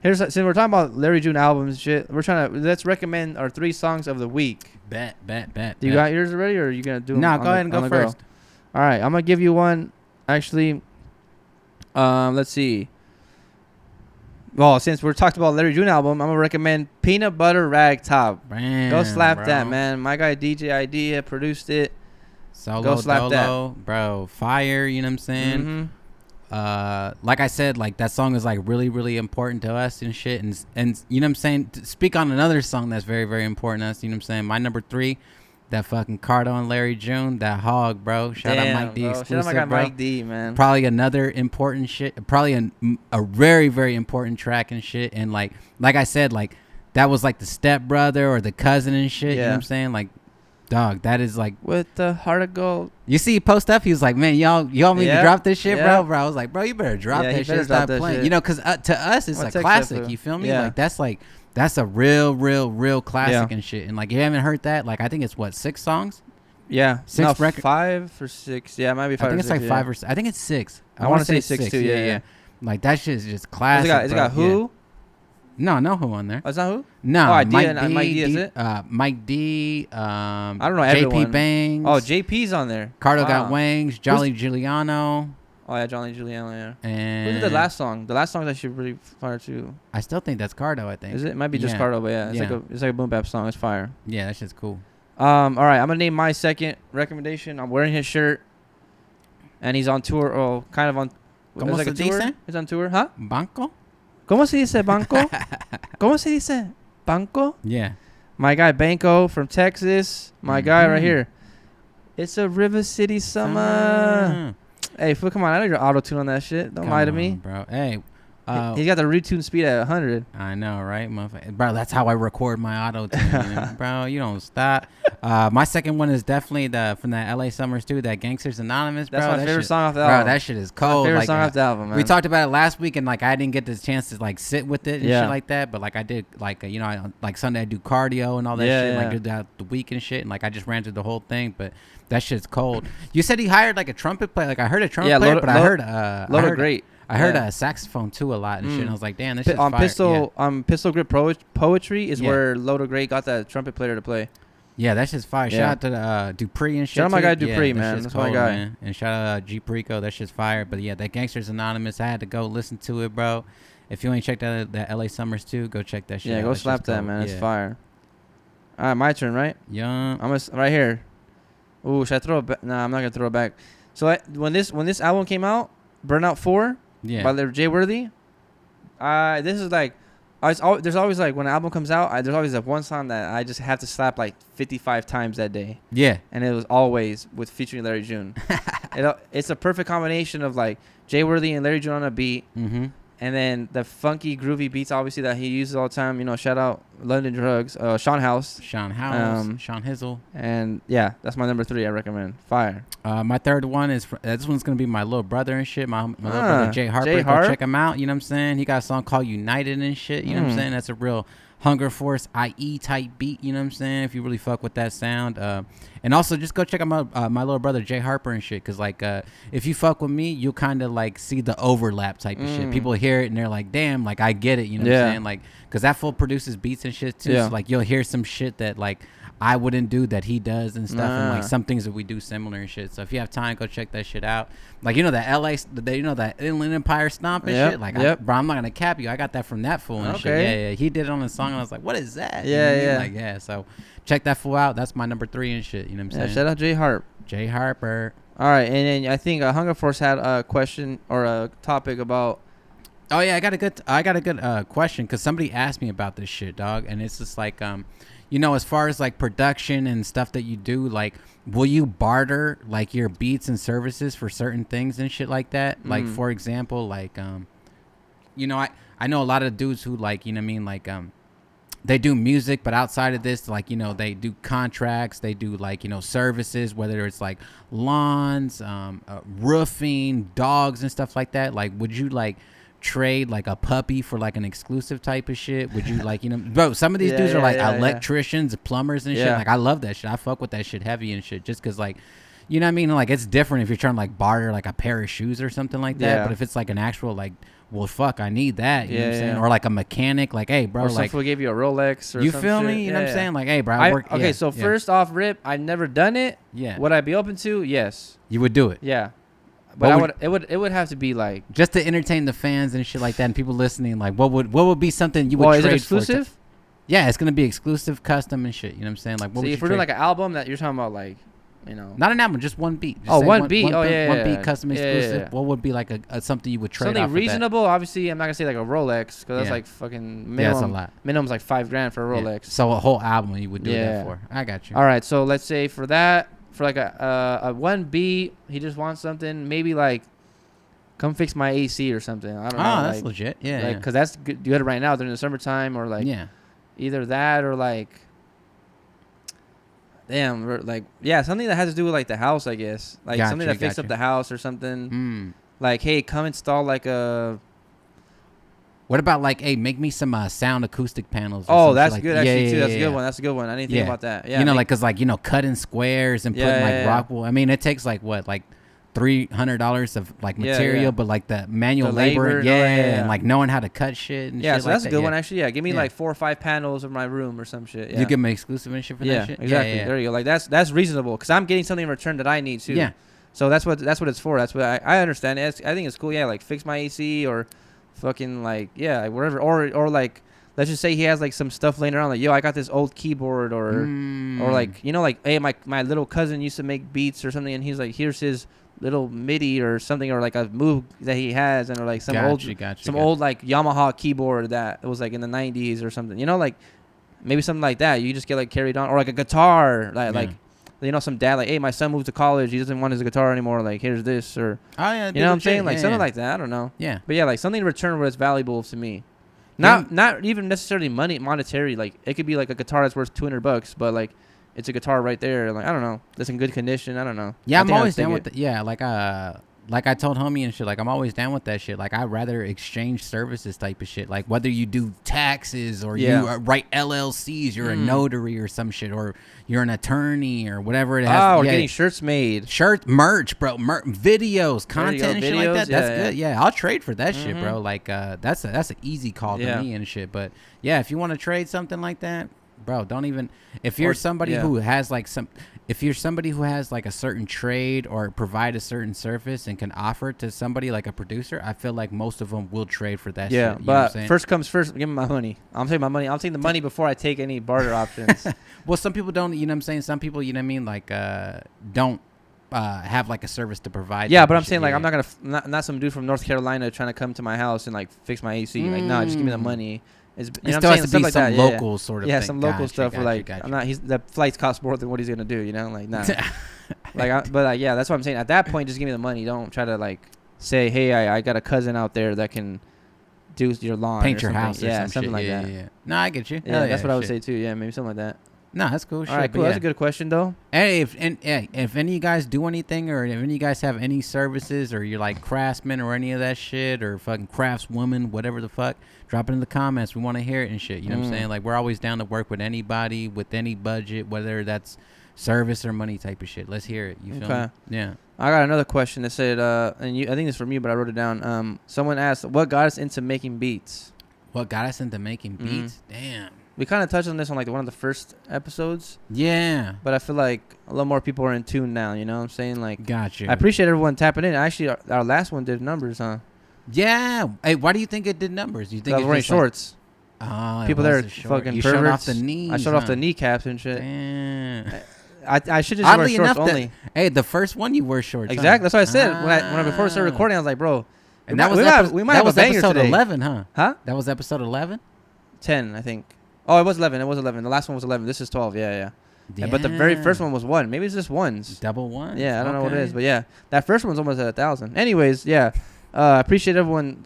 Since we're talking about Larry June albums and shit, let's recommend our 3 songs of the week. Bet. Do you got yours already, or are you gonna do them? No, go ahead and go first. All right, I'm gonna give you one. Actually, let's see. Well, since we're talking about Larry June album, I'm gonna recommend Peanut Butter Rag Top. Bam, go slap bro. that, man. My guy DJ Idea produced it. Solo go slap Dolo, bro. Fire. You know what I'm saying? Mm-hmm. Like I said, like that song is like really, really important to us and shit. And you know what I'm saying? To speak on another song that's very, very important to us. You know what I'm saying? My number 3, that fucking Cardo and Larry June, that Hog, bro. Shout out Mike D, bro. exclusive, Shout out my guy bro. Mike D, man. Probably another important shit. Probably a very, very important track and shit. And like I said, like that was like the stepbrother or the cousin and shit. You know what I'm saying? Like, dog, that is like with the heart of gold. You see, he post up. He was like, "Man, y'all need to drop this shit, bro." I was like, "Bro, you better drop that shit. Stop playing." Because to us, it's a classic. You feel me? Yeah. Like that's a real classic and shit. And like, you haven't heard that? Like, I think it's 6 songs. Yeah, 6 records. 5 or 6. Yeah, it might be 5. I think it's like 5 or 6. I think it's 6. I want to say 6 too. Yeah. Like that shit is just classic. Has it got Who? Yeah. No Who on there. Oh, it's not Who? No, Mike D, is it? Mike D. I don't know. JP everyone. Bangs. Oh, JP's on there. Cardo got Wangs. Jolly Giuliano. Oh yeah, Jolly Giuliano. Yeah. And who did the last song? The last song is actually really fire too. I still think that's Cardo. I think. Is it? It might be just Cardo, but it's like a boom bap song. It's fire. Yeah, that shit's cool. All right, I'm gonna name my second recommendation. I'm wearing his shirt, and he's on tour. Oh, kind of on. ¿Cómo se dice? He's on tour, huh? Banco. ¿Cómo se dice banco? ¿Cómo se dice banco? Yeah. My guy Banco from Texas. My guy right here. It's a River City summer. Hey, fool, come on. I know you're auto-tune on that shit. Don't lie to me. Bro. Hey. He's got the retune speed at 100. I know, right? Bro, that's how I record my auto-tune. Bro, you don't stop. My second one is definitely from that LA Summers too, that Gangsters Anonymous, bro. That's my favorite song off the album. Bro, that shit is cold. My favorite song off the album, man. We talked about it last week, and like I didn't get the chance to like sit with it and shit like that, but like I did, like like Sunday I do cardio and all that shit, and like did that the week and shit, and like I just ran through the whole thing, but that shit's cold. You said he hired like a trumpet player. Like I heard a trumpet player, but I heard great. I heard a saxophone too a lot and shit. And I was like, damn, this shit's fire. Pistol Grip Poetry is where Lodo Great got that trumpet player to play. Yeah, that's just fire. Shout out to Dupree and shit. Shout out my guy Dupree, man. That's my guy. Man. And shout out G Perico. That shit's fire. But yeah, that Gangsters Anonymous, I had to go listen to it, bro. If you ain't checked out that LA Summers too, go check that shit out. Yeah, go slap that, man. It's fire. All right, my turn, right? Yeah. Right here. Ooh, should I throw it back? Nah, I'm not going to throw it back. So when this album came out, Burnout 4, by Jay Worthy, this is like, there's always like, when an album comes out, there's always like one song that I just have to slap like 55 times that day. Yeah. And it was always with featuring Larry June. It's a perfect combination of like Jay Worthy and Larry June on a beat. Mm-hmm. And then the funky, groovy beats, obviously, that he uses all the time. You know, shout out London Drugs, Sean House. Sean Hizzle. And yeah, that's my number 3 I recommend. Fire. My third one is, this one's going to be my little brother and shit. My little brother, Jay Harper. Go check him out. You know what I'm saying? He got a song called United and shit. You know what I'm saying? That's a real Hunger Force IE type beat. You know what I'm saying? If you really fuck with that sound. And also just go check out my little brother Jay Harper and shit, because like if you fuck with me, you'll kind of like see the overlap type of shit. People hear it and they're like, damn, like I get it. You know what I'm saying? Like, because that fool produces beats and shit too. So like you'll hear some shit that like I wouldn't do that he does and stuff, and like some things that we do similar and shit. So if you have time, go check that shit out. Like, you know that that Inland Empire stomp and shit. Like, bro, I'm not gonna cap you. I got that from that fool and shit. Yeah, he did it on his song, and I was like, what is that? Like, so check that fool out. That's my number 3 and shit. You know what I'm saying? Shout out Jay Harp. Jay Harper. All right, and then I think Hunger Force had a question or a topic about. Oh yeah, I got a good question, because somebody asked me about this shit, dog, and it's just like you know, as far as like production and stuff that you do, like, will you barter like your beats and services for certain things and shit like that? Like, for example, like, you know, I know a lot of dudes who like, you know what I mean? Like, they do music, but outside of this, like, you know, they do contracts, they do like, you know, services, whether it's like lawns, roofing, dogs and stuff like that. Like, would you like trade like a puppy for like an exclusive type of shit? Would you like, you know, bro, some of these dudes are like electricians, plumbers and shit. Like, I love that shit. I fuck with that shit heavy and shit, just because like, you know what I mean? Like, it's different if you're trying to like barter like a pair of shoes or something like that. But if it's like an actual like, well, fuck, I need that. You know what I'm saying? Or like a mechanic, like, hey, bro, or like, we gave you a Rolex or you some feel shit. me? You know what I'm saying? Like, hey, bro, I work. Okay, so first off, rip, I've never done it. Yeah. Would I be open to? Yes. You would do it. Yeah. But it would have to be like just to entertain the fans and shit like that, and people listening. Like, what would be something you would trade trade is it exclusive? for? Yeah, it's gonna be exclusive, custom, and shit. You know what I'm saying? Like, what so would if we're doing like an album that you're talking about, like, you know, not an album, just one beat. Just one beat. One beat, custom, exclusive. Yeah. What would be like a something you would trade? Something off reasonable. Obviously, I'm not gonna say like a Rolex because that's like fucking minimum. Yeah, that's a lot. Minimum's like $5,000 for a Rolex. Yeah. So a whole album you would do that for. I got you. All right, so let's say for that, for like a one beat, he just wants something. Maybe like, come fix my AC or something. I don't know. Oh, that's like, legit. Yeah. Like, cause that's good right now during the summertime, or like, either that or like, damn, like, something that has to do with like the house, I guess. Like something that fixes up the house or something. Like, hey, come install like a. What about like, hey, make me some sound acoustic panels? Oh, that's like good actually too. That's a good one. That's a good one. I didn't think about that. Yeah, you know, like, cause like, you know, cutting squares and putting like rock wool. I mean, it takes like what, like $300 of like material, but like the manual labor, and like knowing how to cut shit and shit. So that's a good one actually. Yeah, give me like 4 or 5 panels of my room or some shit. Yeah. You give me exclusive and shit for that shit. Exactly. There you go. Like that's reasonable because I'm getting something in return that I need too. Yeah. So that's what it's for. That's what I understand. I think it's cool. Yeah, like fix my AC or fucking like whatever, or like let's just say he has like some stuff laying around, like, yo, I got this old keyboard or like, you know, like, hey, my little cousin used to make beats or something, and he's like, here's his little MIDI or something, or like a Moog that he has, and or like some old like Yamaha keyboard that was like in the 90s or something, you know, like maybe something like that. You just get like carried on, or like a guitar, like you know, some dad like, hey, my son moved to college, he doesn't want his guitar anymore, like here's this, or you know what I'm saying, like something like that. I don't know. But yeah, like something in return where it's valuable to me. Not even necessarily monetary. Like it could be like a guitar that's worth $200, but like it's a guitar right there. Like, I don't know, that's in good condition. I don't know. Yeah, I'm always down with like I told homie and shit, like I'm always down with that shit. Like I'd rather exchange services type of shit. Like whether you do taxes or you write LLCs, you're a notary or some shit, or you're an attorney or whatever it has. Oh, or getting shirts made. Merch, bro. Videos, content and shit like that. That's good. Yeah, I'll trade for that shit, bro. Like that's an easy call to me and shit. But yeah, if you want to trade something like that, bro, don't even. If you're somebody who has like if you're somebody who has like a certain trade or provide a certain service and can offer it to somebody like a producer, I feel like most of them will trade for that shit. Yeah, but first comes first, give me my money. I'm taking my money. I'm taking the money before I take any barter options. Well, some people don't, you know what I'm saying? Some people, you know what I mean? Like, don't have like a service to provide. Yeah, but I'm saying like, I'm not going to, not some dude from North Carolina trying to come to my house and like fix my AC. Like, no, just give me the money. It still has to be some local sort of thing. Some local stuff where like I'm not. The flights cost more than what he's gonna do. You know, like nah. But that's what I'm saying. At that point, just give me the money. Don't try to like say, hey, I got a cousin out there that can do your lawn, paint your house, or something like that. Yeah. No, I get you. Yeah, that's what I would say too. Yeah, maybe something like that. No, that's cool. All right, cool. That's a good question, though. Hey, if any of you guys do anything, or if any of you guys have any services, or you're like craftsmen or any of that shit, or fucking craftswoman, whatever the fuck, drop it in the comments. We want to hear it and shit. You know what I'm saying? Like, we're always down to work with anybody with any budget, whether that's service or money type of shit. Let's hear it. You feel me? Yeah. I got another question that said, and I think it's from you, but I wrote it down. Someone asked, what got us into making beats? What got us into making beats? Damn. We kind of touched on this on like one of the first episodes. Yeah. But I feel like a lot more people are in tune now, you know what I'm saying? Like, gotcha. I appreciate everyone tapping in. Actually, our last one did numbers, huh? Yeah. Hey, why do you think it did numbers? You think I was wearing shorts? Like, people there fucking you perverts. Showed off the knees. I showed off the kneecaps and shit. Damn. I should just wear shorts only. Hey, the first one you wear shorts. Exactly. That's what I said. When before we started recording, I was like, bro. And that was we might have a banger episode today. 11, huh? Huh? That was episode 11? 10, I think. Oh, it was 11. It was 11. The last one was 11. This is 12. Yeah. But the very first one was 1. Maybe it's just ones. Double one? Yeah, I don't know what it is. But yeah, that first one's almost at 1,000. Anyways, yeah. Appreciate everyone.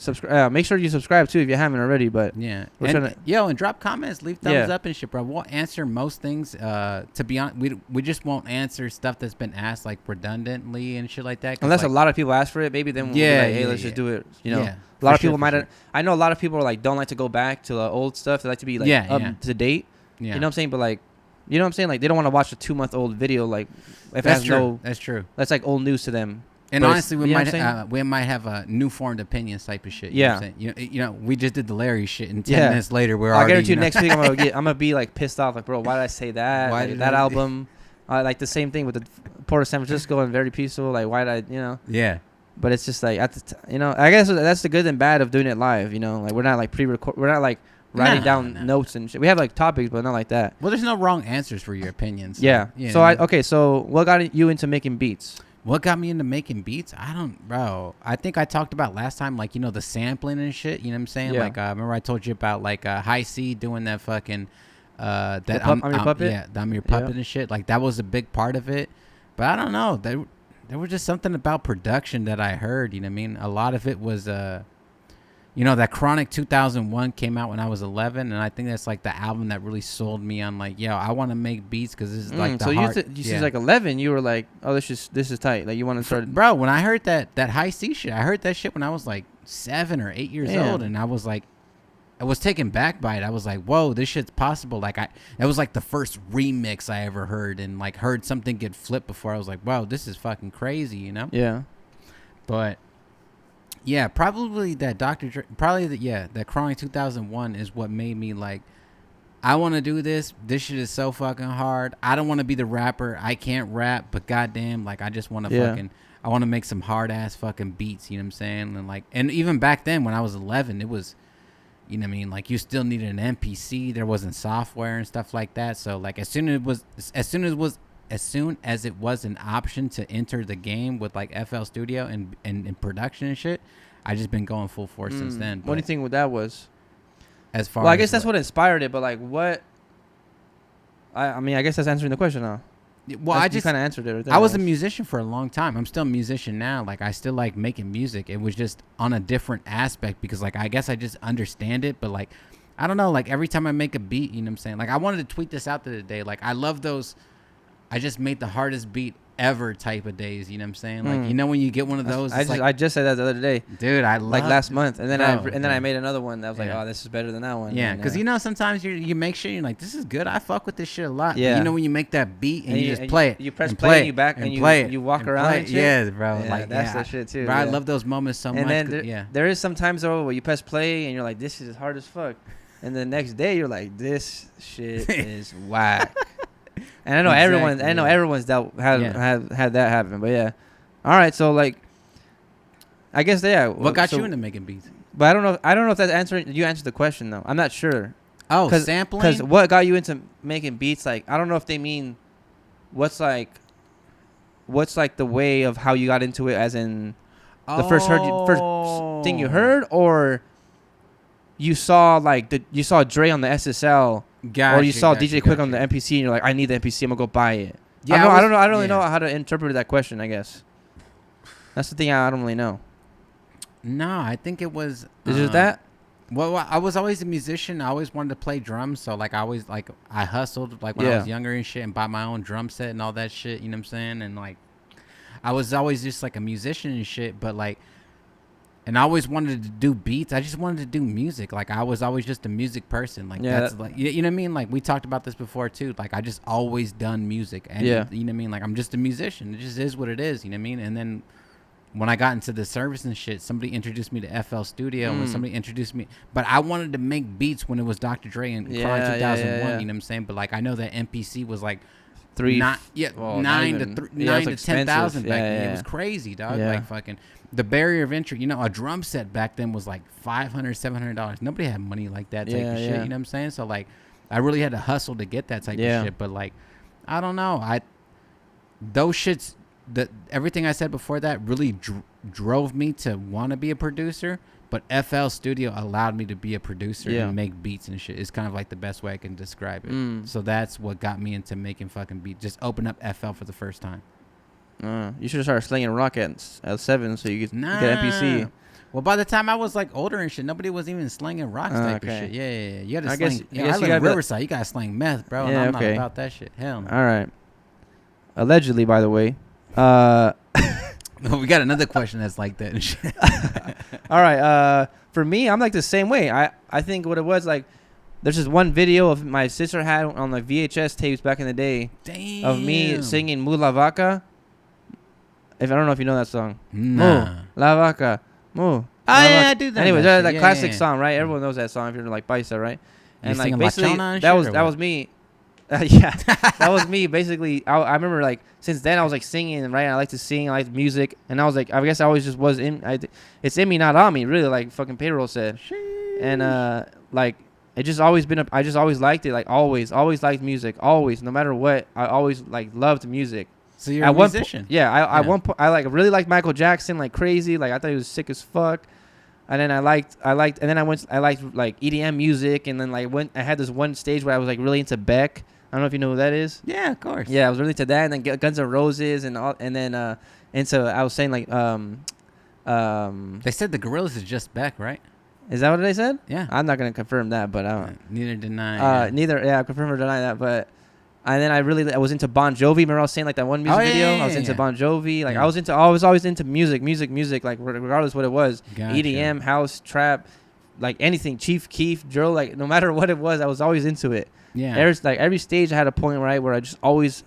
Make sure you subscribe too if you haven't already. But Yeah, we're and and drop comments, leave thumbs up and shit, bro. We'll answer most things. To be honest, we just won't answer stuff that's been asked like redundantly and shit like that. Unless like, a lot of people ask for it, maybe then we'll be like, hey, let's just do it. You know, a lot of people might. I know a lot of people are like don't like to go back to the old stuff. They like to be like up to date. Yeah. You know what I'm saying? But like, you know what I'm saying? Like they don't want to watch a 2-month-old video. Like if that's it has true. That's true. That's like old news to them. And but honestly, we might have a new formed opinions type of shit. You know what I'm saying? You know, we just did the Larry shit, and 10 minutes later, we're already. I guarantee you, next week I'm gonna be like pissed off, like, bro, why did I say that? Why did that album? Like the same thing with the Port of San Francisco and Very Peaceful. Like, why did I? You know? Yeah. But it's just like you know, I guess that's the good and bad of doing it live. You know, like we're not like pre-record. We're not like writing down notes and shit. We have like topics, but not like that. Well, there's no wrong answers for your opinions. Yeah. So what got you into making beats? What got me into making beats? Bro. I think I talked about last time, like, you know, the sampling and shit. You know what I'm saying? Yeah. Like, remember I told you about like High C doing that fucking I'm your puppet. Yeah, I'm your puppet and shit. Like that was a big part of it. But I don't know. There was just something about production that I heard. You know what I mean? A lot of it was you know, that Chronic 2001 came out when I was 11, and I think that's like the album that really sold me on like, yo, I want to make beats because this is like the heart. So you see like 11, you were like, oh, this is tight. Like you want to start. Bro, when I heard that High C shit, I heard that shit when I was like 7 or 8 years old, and I was like, I was taken back by it. I was like, whoa, this shit's possible. Like that was like the first remix I ever heard, and like heard something get flipped before. I was like, wow, this is fucking crazy, you know? Yeah. But yeah, probably that that Chronic 2001 is what made me like, I want to do this. This shit is so fucking hard. I don't want to be the rapper. I can't rap, but goddamn, like I just want to I want to make some hard ass fucking beats. You know what I'm saying? And even back then when I was 11, it was, you know what I mean? Like you still needed an MPC. There wasn't software and stuff like that. So like as soon as it was an option to enter the game with like FL Studio and production and shit, I just been going full force since then. What do you think that was? As far I guess that's what inspired it, but like what? I mean, I guess that's answering the question now. Well, I just kind of answered it. I was a musician for a long time. I'm still a musician now. Like I still like making music. It was just on a different aspect because like I guess I just understand it, but like I don't know. Like every time I make a beat, you know what I'm saying? Like I wanted to tweet this out the other day. Like I love those. I just made the hardest beat ever type of days. You know what I'm saying? Like you know when you get one of those. I just said that the other day, dude. I love last month, and then I made another one that was like, oh, this is better than that one. Yeah, because you know sometimes you make sure you're like, this is good. I fuck with this shit a lot. Yeah. But you know when you make that beat and you just play it, you press play and you back and you walk around. And shit. Yeah, bro. Yeah, like that's that shit too. Bro, I love those moments so much. And then there is sometimes though where you press play and you're like, this is hard as fuck, and the next day you're like, this shit is whack. And I know everyone's had that happen, but yeah. All right, so like, I guess What got you into making beats? But I don't know if that's answering. You answered the question though. I'm not sure. Oh, sampling. Because what got you into making beats? Like, I don't know if they mean, what's like the way of how you got into it, as in the first thing you heard, or you saw Dre on the SSL. Or you saw DJ Quick on the MPC and you're like, I need the MPC, I'm gonna go buy it. Yeah, I don't really know how to interpret that question. I guess that's the thing. I don't really know. No, I think it was. Is it that? Well, I was always a musician. I always wanted to play drums, so like I always like I hustled like when I was younger and shit, and bought my own drum set and all that shit. You know what I'm saying? And like, I was always just like a musician and shit, but like. And I always wanted to do beats. I just wanted to do music. Like I was always just a music person. Like that's like you know what I mean. Like we talked about this before too. Like I just always done music. And you know what I mean. Like I'm just a musician. It just is what it is. You know what I mean. And then when I got into the service and shit, somebody introduced me to FL Studio. When somebody introduced me, but I wanted to make beats when it was Dr. Dre and Chronic 2001. You know what I'm saying. But like I know that MPC was like. 9 to 10,000 back then. It was crazy, dog. Like fucking the barrier of entry. You know, a drum set back then was like $500, $700. Nobody had money like that type of shit. You know what I'm saying? So like, I really had to hustle to get that type of shit. But like, I don't know. Those shits. Everything I said before that really drove me to want to be a producer. But FL Studio allowed me to be a producer and make beats and shit. It's kind of like the best way I can describe it. So that's what got me into making fucking beats. Just open up FL for the first time. You should have started slinging rock at 7 so you could get MPC. Well, by the time I was like older and shit, nobody was even slanging rocks type of Okay. shit. Yeah. You had to I slang. guess- I I guess you live in gotta- Riverside. You gotta slang meth, bro. And Yeah, I'm okay. not about that shit. Hell no. All right. Allegedly, by the way. We got another question that's like that and shit. All right. For me, I'm like the same way. I think what it was like. There's this one video of my sister had on like VHS tapes back in the day Damn. of me singing "Mu la vaca." If I don't know if you know that song. Nah. Mu la vaca. Mu. Oh yeah, I do that. Anyways, that that's shit. that Yeah, classic yeah. song, right? Everyone knows that song if you're like Paisa, right? You And like singing La basically Chona and that shit, was or that what? was me. Yeah, that was me. Basically, I remember like since then I was like singing, right? I like to sing, I like music, and I was like, I guess I always just was in. It's in me, not on me, really. Like fucking Payroll said, and like it just always been. I just always liked it, like always liked music, always, no matter what. I always like loved music. So you're At a one musician. At one point, I like really liked Michael Jackson like crazy. Like I thought he was sick as fuck. And then I liked, and then I liked like EDM music, and then like I had this one stage where I was like really into Beck. I don't know if you know who that is. Yeah, of course. Yeah, I was really into that, and then Guns N' Roses, and all, and then into I was saying like They said the Gorillas is just Beck, right? is that what they said? Yeah. I'm not gonna confirm that, but I don't. Neither deny. Yeah. Neither. Yeah, I confirm or deny that, but. And then I was into Bon Jovi. Remember I was saying like that one music video? I was into Bon Jovi. Like Yeah. I was always into music, like regardless what it was. Gotcha. EDM, house, trap, like anything, Chief Keef, drill, like no matter what it was, I was always into it. Yeah. Every stage I had a point, right, where I just always,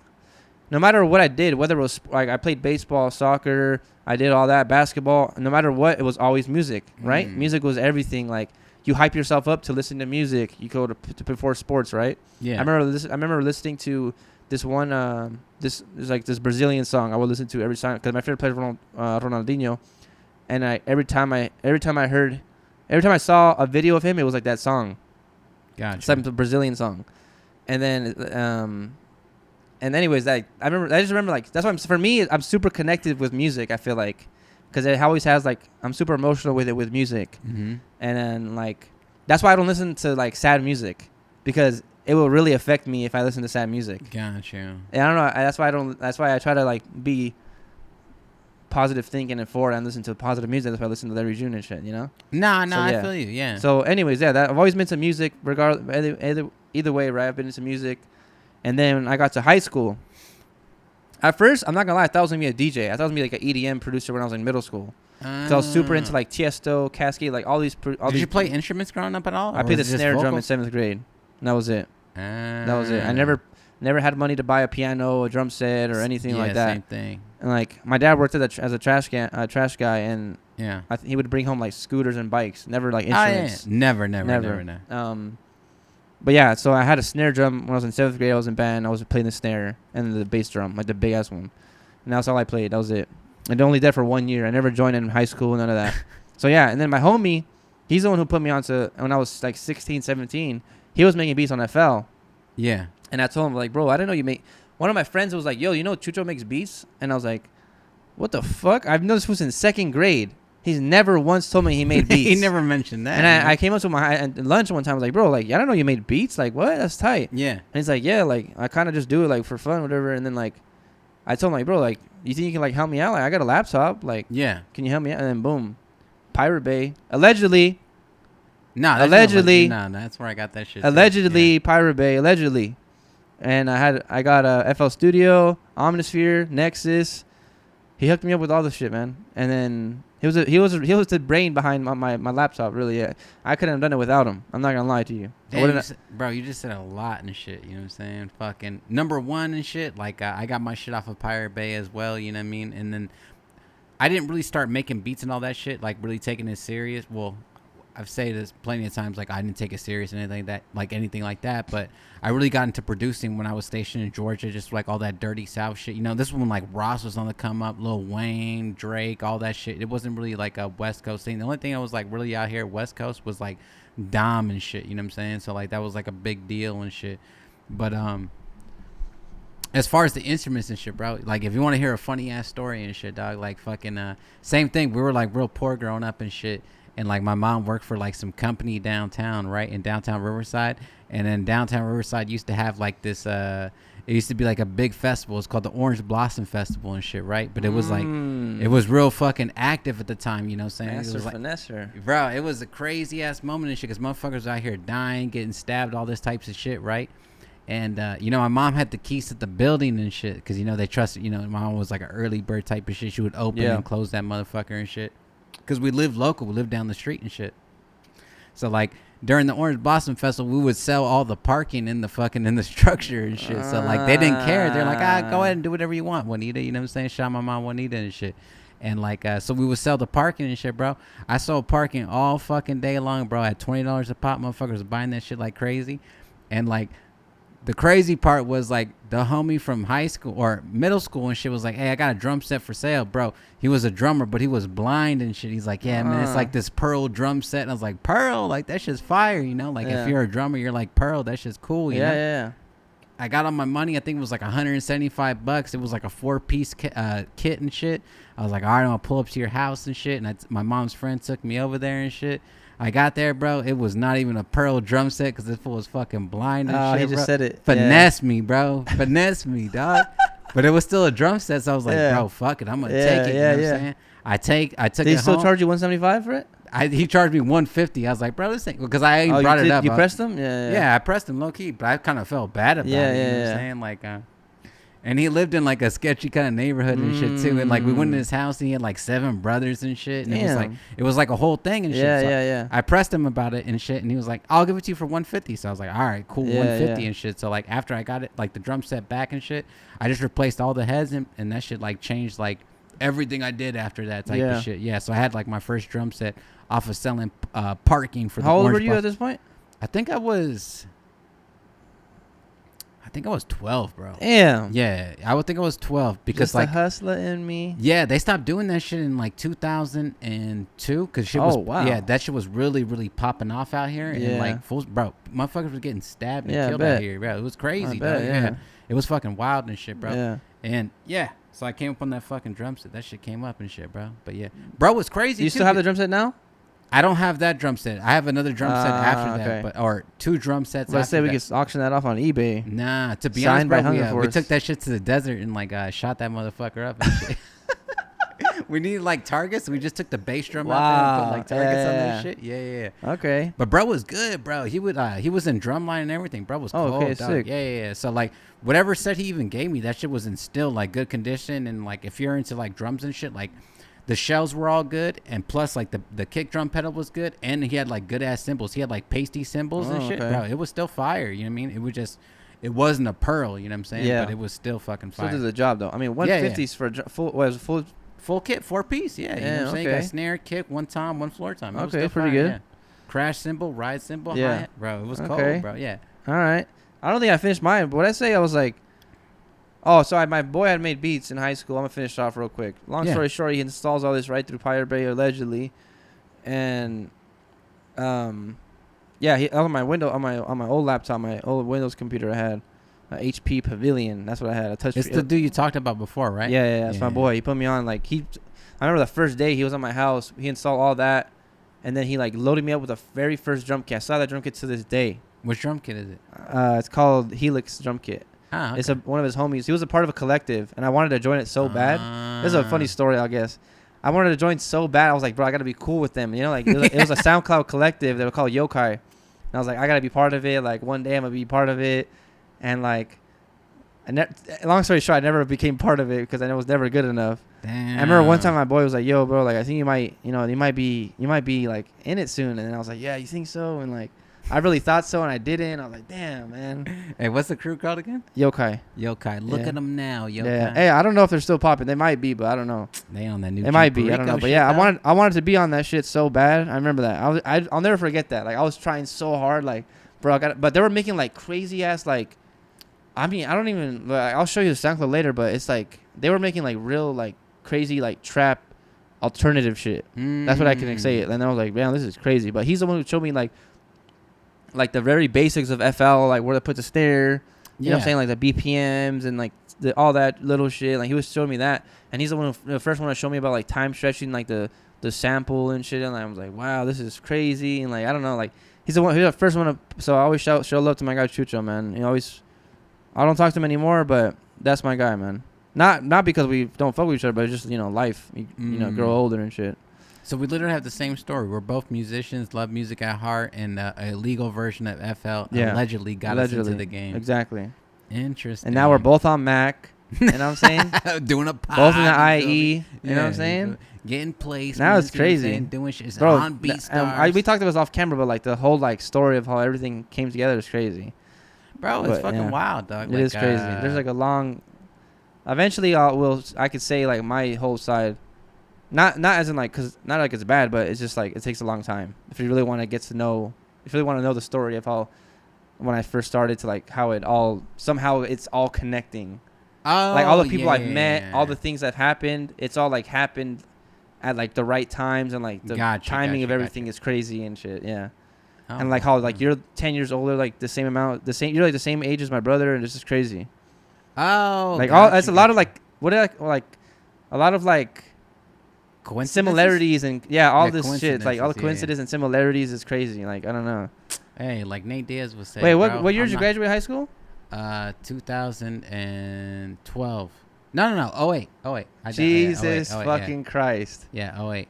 no matter what I did, whether it was like I played baseball, soccer, I did all that, basketball, no matter what, it was always music, right? Music was everything. Like you hype yourself up to listen to music. You go to before sports, right? Yeah. I remember listening to this one this Brazilian song I would listen to every time because my favorite player is Ronaldinho, and every time I saw a video of him, it was like that song. Gotcha. It's like a Brazilian song, and then and anyways, I just remember like that's why for me I'm super connected with music. I feel like because it always has like I'm super emotional with it with music, Mm-hmm. and then like that's why I don't listen to like sad music because it will really affect me if I listen to sad music. Gotcha. And I don't know. That's why I try to like be positive thinking and forward and listen to positive music. That's why I listen to Larry June and shit. You know. Nah, So, yeah. I feel you. Yeah. So, anyways, yeah, I've always been into music, regardless, either way, right? I've been into music, and then when I got to high school. At first, I'm not gonna lie, I thought I was gonna be a DJ. I thought I was gonna be like an EDM producer when I was in middle school. Cause I was super into like Tiesto, Cascade, like all these. Did you play instruments growing up at all? I or played the was it just snare drum in vocals? 7th grade. And that was it. That was it. I never had money to buy a piano, a drum set, or anything like that. Same thing. And like my dad worked as a trash guy, and Yeah. he would bring home like scooters and bikes, never like Oh, yeah. instruments. Never. But yeah, so I had a snare drum when I was in 7th grade. I was in band. I was playing the snare and the bass drum, like the big ass one. And that's all I played. That was it. And only did for 1 year. I never joined in high school, none of that. So yeah, and then my homie, he's the one who put me onto when I was like 16, 17. He was making beats on FL. Yeah. And I told him, like, bro, I didn't know you make. One of my friends was like, yo, you know Chucho makes beats? And I was like, what the fuck? I've known this was in 2nd grade. He's never once told me he made beats. He never mentioned that. And I came up to him at lunch one time. I was like, bro, like, I don't know you made beats. Like, what? That's tight. Yeah. And he's like, yeah, like, I kind of just do it, like, for fun, whatever. And then, like, I told him, like, bro, like, you think you can, like, help me out? Like, I got a laptop. Like, Yeah. can you help me out? And then, boom. Pirate Bay. Allegedly. No. Allegedly. No, that's where I got that shit. Allegedly, Pirate Bay. Allegedly. And I got a FL Studio, Omnisphere, Nexus. He hooked me up with all this shit, man. And then he was the brain behind my laptop, really. Yeah. I couldn't have done it without him. I'm not gonna lie to you. Bro, you just said a lot and shit. You know what I'm saying? Fucking #1 and shit. Like I got my shit off of Pirate Bay as well. You know what I mean? And then I didn't really start making beats and all that shit. Like really taking it serious. Well, I've said this plenty of times. Like I didn't take it serious and anything like that. But I really got into producing when I was stationed in Georgia. Just like all that dirty South shit. You know, this was when like Ross was on the come up, Lil Wayne, Drake, all that shit. It wasn't really like a West Coast thing. The only thing I was like really out here West Coast was like Dom and shit. You know what I'm saying? So like that was like a big deal and shit. But as far as the instruments and shit, bro, like if you want to hear a funny ass story and shit, dog, like fucking same thing. We were like real poor growing up and shit. and like my mom worked for like some company downtown, right in downtown Riverside, and then downtown Riverside used to have like this. It used to be like a big festival. It's called the Orange Blossom Festival and shit, right? But it was like, it was real fucking active at the time, you know what I'm saying? It was like, finesser. bro, it was a crazy ass moment and shit because motherfuckers out here dying, getting stabbed, all this types of shit, right? And, you know, my mom had the keys to the building and shit because, you know, they trusted, you know, my mom was like an early bird type of shit. She would open and close that motherfucker and shit because we lived local. We lived down the street and shit. So, like, during the Orange Blossom Festival, we would sell all the parking in the structure and shit. So, like, they didn't care. They're like, go ahead and do whatever you want, Juanita. You know what I'm saying? Shout my mom, Juanita, and shit. And, like, so we would sell the parking and shit, bro. I sold parking all fucking day long, bro. At $20 a pop, motherfuckers was buying that shit like crazy. And, like, the crazy part was, like, the homie from high school or middle school and shit was like, hey, I got a drum set for sale, bro. He was a drummer, but he was blind and shit. He's like, yeah, man, it's like this Pearl drum set. And I was like, Pearl? Like, that shit's fire, you know? Like, if you're a drummer, you're like, Pearl, that shit's cool, you know? Yeah. I got on my money. I think it was like $175. It was like a 4-piece kit and shit. I was like, all right, I'm going to pull up to your house and shit. And my mom's friend took me over there and shit. I got there, bro. It was not even a Pearl drum set because this fool was fucking blind and shit, he just said it. Finesse me, bro. Finesse me, dog. But it was still a drum set, so I was like, bro, fuck it. I'm going to take it. You know what I'm saying? I took it home. Did he still charge you $175 for it? He charged me $150. I was like, bro, this ain't... Because I ain't brought it up. You pressed him? Yeah, I pressed him low-key, but I kind of felt bad about it. You know what I'm saying? Like... And he lived in like a sketchy kind of neighborhood and shit too. And like we went in his house and he had like 7 brothers and shit. And it was like a whole thing and shit. So I pressed him about it and shit. And he was like, I'll give it to you for $150. So I was like, all right, cool, $150 and shit. So like after I got it, like the drum set back and shit, I just replaced all the heads and that shit like changed like everything I did after that type of shit. Yeah. So I had like my first drum set off of selling parking for the How old Orange were you at this point? I think I was 12, bro. Damn. Yeah, I would think I was 12 because just like the hustler in me. Yeah, they stopped doing that shit in like 2002 because shit was that shit was really really popping off out here and like fools, bro, motherfuckers were getting stabbed and killed out here, bro. It was crazy, dog. Yeah, it was fucking wild and shit, bro. Yeah, and so I came up on that fucking drum set. That shit came up and shit, bro. But yeah, bro, it's crazy. You still have the drum set now? I don't have that drum set. I have another drum set after that, or 2 drum sets. Let's say we could auction that off on eBay. Nah, to be honest, bro, we took that shit to the desert and like shot that motherfucker up and shit. We needed like targets. So we just took the bass drum out there and put like targets on that shit. Yeah. Okay. But bro was good, bro. He was in drumline and everything. Bro was cold, okay, dog. Sick. Yeah. So like whatever set he even gave me, that shit was in still like good condition. And like if you're into like drums and shit, like. The shells were all good, and plus, like, the kick drum pedal was good, and he had, like, good-ass cymbals. He had, like, pasty cymbals and shit, bro. It was still fire, you know what I mean? It was just, it wasn't a Pearl, you know what I'm saying? Yeah. But it was still fucking fire. Still did the job, though. I mean, 150s for full kit, 4-piece, you know what I'm saying? Got snare, kick, 1 tom, 1 floor tom. It was still pretty fire, good. Yeah. Crash cymbal, ride cymbal, hi-hat, bro. It was cold, bro, yeah. All right. I don't think I finished mine, but what I say, I was like, oh, so my boy had made beats in high school. I'm going to finish off real quick. Long story short, he installs all this right through Pirate Bay, allegedly. And, he on my window, on my old laptop, my old Windows computer I had, HP Pavilion. That's what I had. A touch. It's the dude you talked about before, right? Yeah, that's my boy. He put me on, like, I remember the first day he was at my house. He installed all that. And then he, like, loaded me up with the very first drum kit. I saw that drum kit to this day. Which drum kit is it? It's called Helix Drum Kit. Okay. It's one of his homies. He was a part of a collective, and I wanted to join it so bad. This is a funny story, I guess. I wanted to join so bad. I was like, bro, I got to be cool with them. You know, like, it was a SoundCloud collective. They were called Yokai. And I was like, I got to be part of it. Like, one day I'm going to be part of it. And, like, long story short, I never became part of it because I was never good enough. Damn. I remember one time my boy was like, yo, bro, like, I think you might be, like, in it soon. And then I was like, yeah, you think so? And, like, I really thought so, and I didn't. I was like, damn, man. Hey, what's the crew called again? Yokai. Look at them now, Yokai. Yeah. Hey, I don't know if they're still popping. They might be, but I don't know. They on that new. It might be. I don't know. But yeah, I wanted to be on that shit so bad. I remember that. I'll never forget that. Like, I was trying so hard. Like, bro, but they were making like crazy ass like. I mean, I don't even. Like, I'll show you the SoundCloud later, but it's like they were making like real like crazy like trap alternative shit. That's what I can say. And I was like, man, this is crazy. But he's the one who showed me like the very basics of FL, like where to put the snare, you know what I'm saying, like the BPMs and like all that little shit. Like he was showing me that, and he's the first one to show me about like time stretching, like the the sample and shit, and I was like, wow, this is crazy, and like I don't know, like he's the first one to, so I always show love to my guy Chucho, man. He always, I don't talk to him anymore, but that's my guy, man. Not because we don't fuck with each other, but it's just, you know, life. You know, grow older and shit. So we literally have the same story. We're both musicians, love music at heart, and a legal version of FL allegedly got us into the game. Exactly. Interesting. And now we're both on Mac. You know what I'm saying? Doing a pod. Both in the IE. You know what I'm saying? Getting placed. Now it's crazy. Doing shit. Bro, on BeatStars. We talked about this off camera, but like the whole like story of how everything came together is crazy. Bro, it's fucking wild, dog. It is crazy. There's like a long. Eventually, I could say like my whole side, not as in like, cause not like it's bad, but it's just like it takes a long time if you really want to get to know, if you really want to know the story of how, when I first started to like how it all somehow it's all connecting. Oh, like all the people I've met, all the things that happened, it's all like happened at like the right times, and like the timing of everything is crazy and shit. Yeah. Oh, and like how like you're 10 years older, like the same amount, you're like the same age as my brother, and it's just crazy. Oh, like all it's a lot of like like a lot of like similarities and all this shit, like all the coincidences and similarities is crazy. Like I don't know. Hey, like Nate Diaz was saying. Wait, what year did you graduate high school? 2012. No. 08. Jesus fucking Christ. Yeah, 08.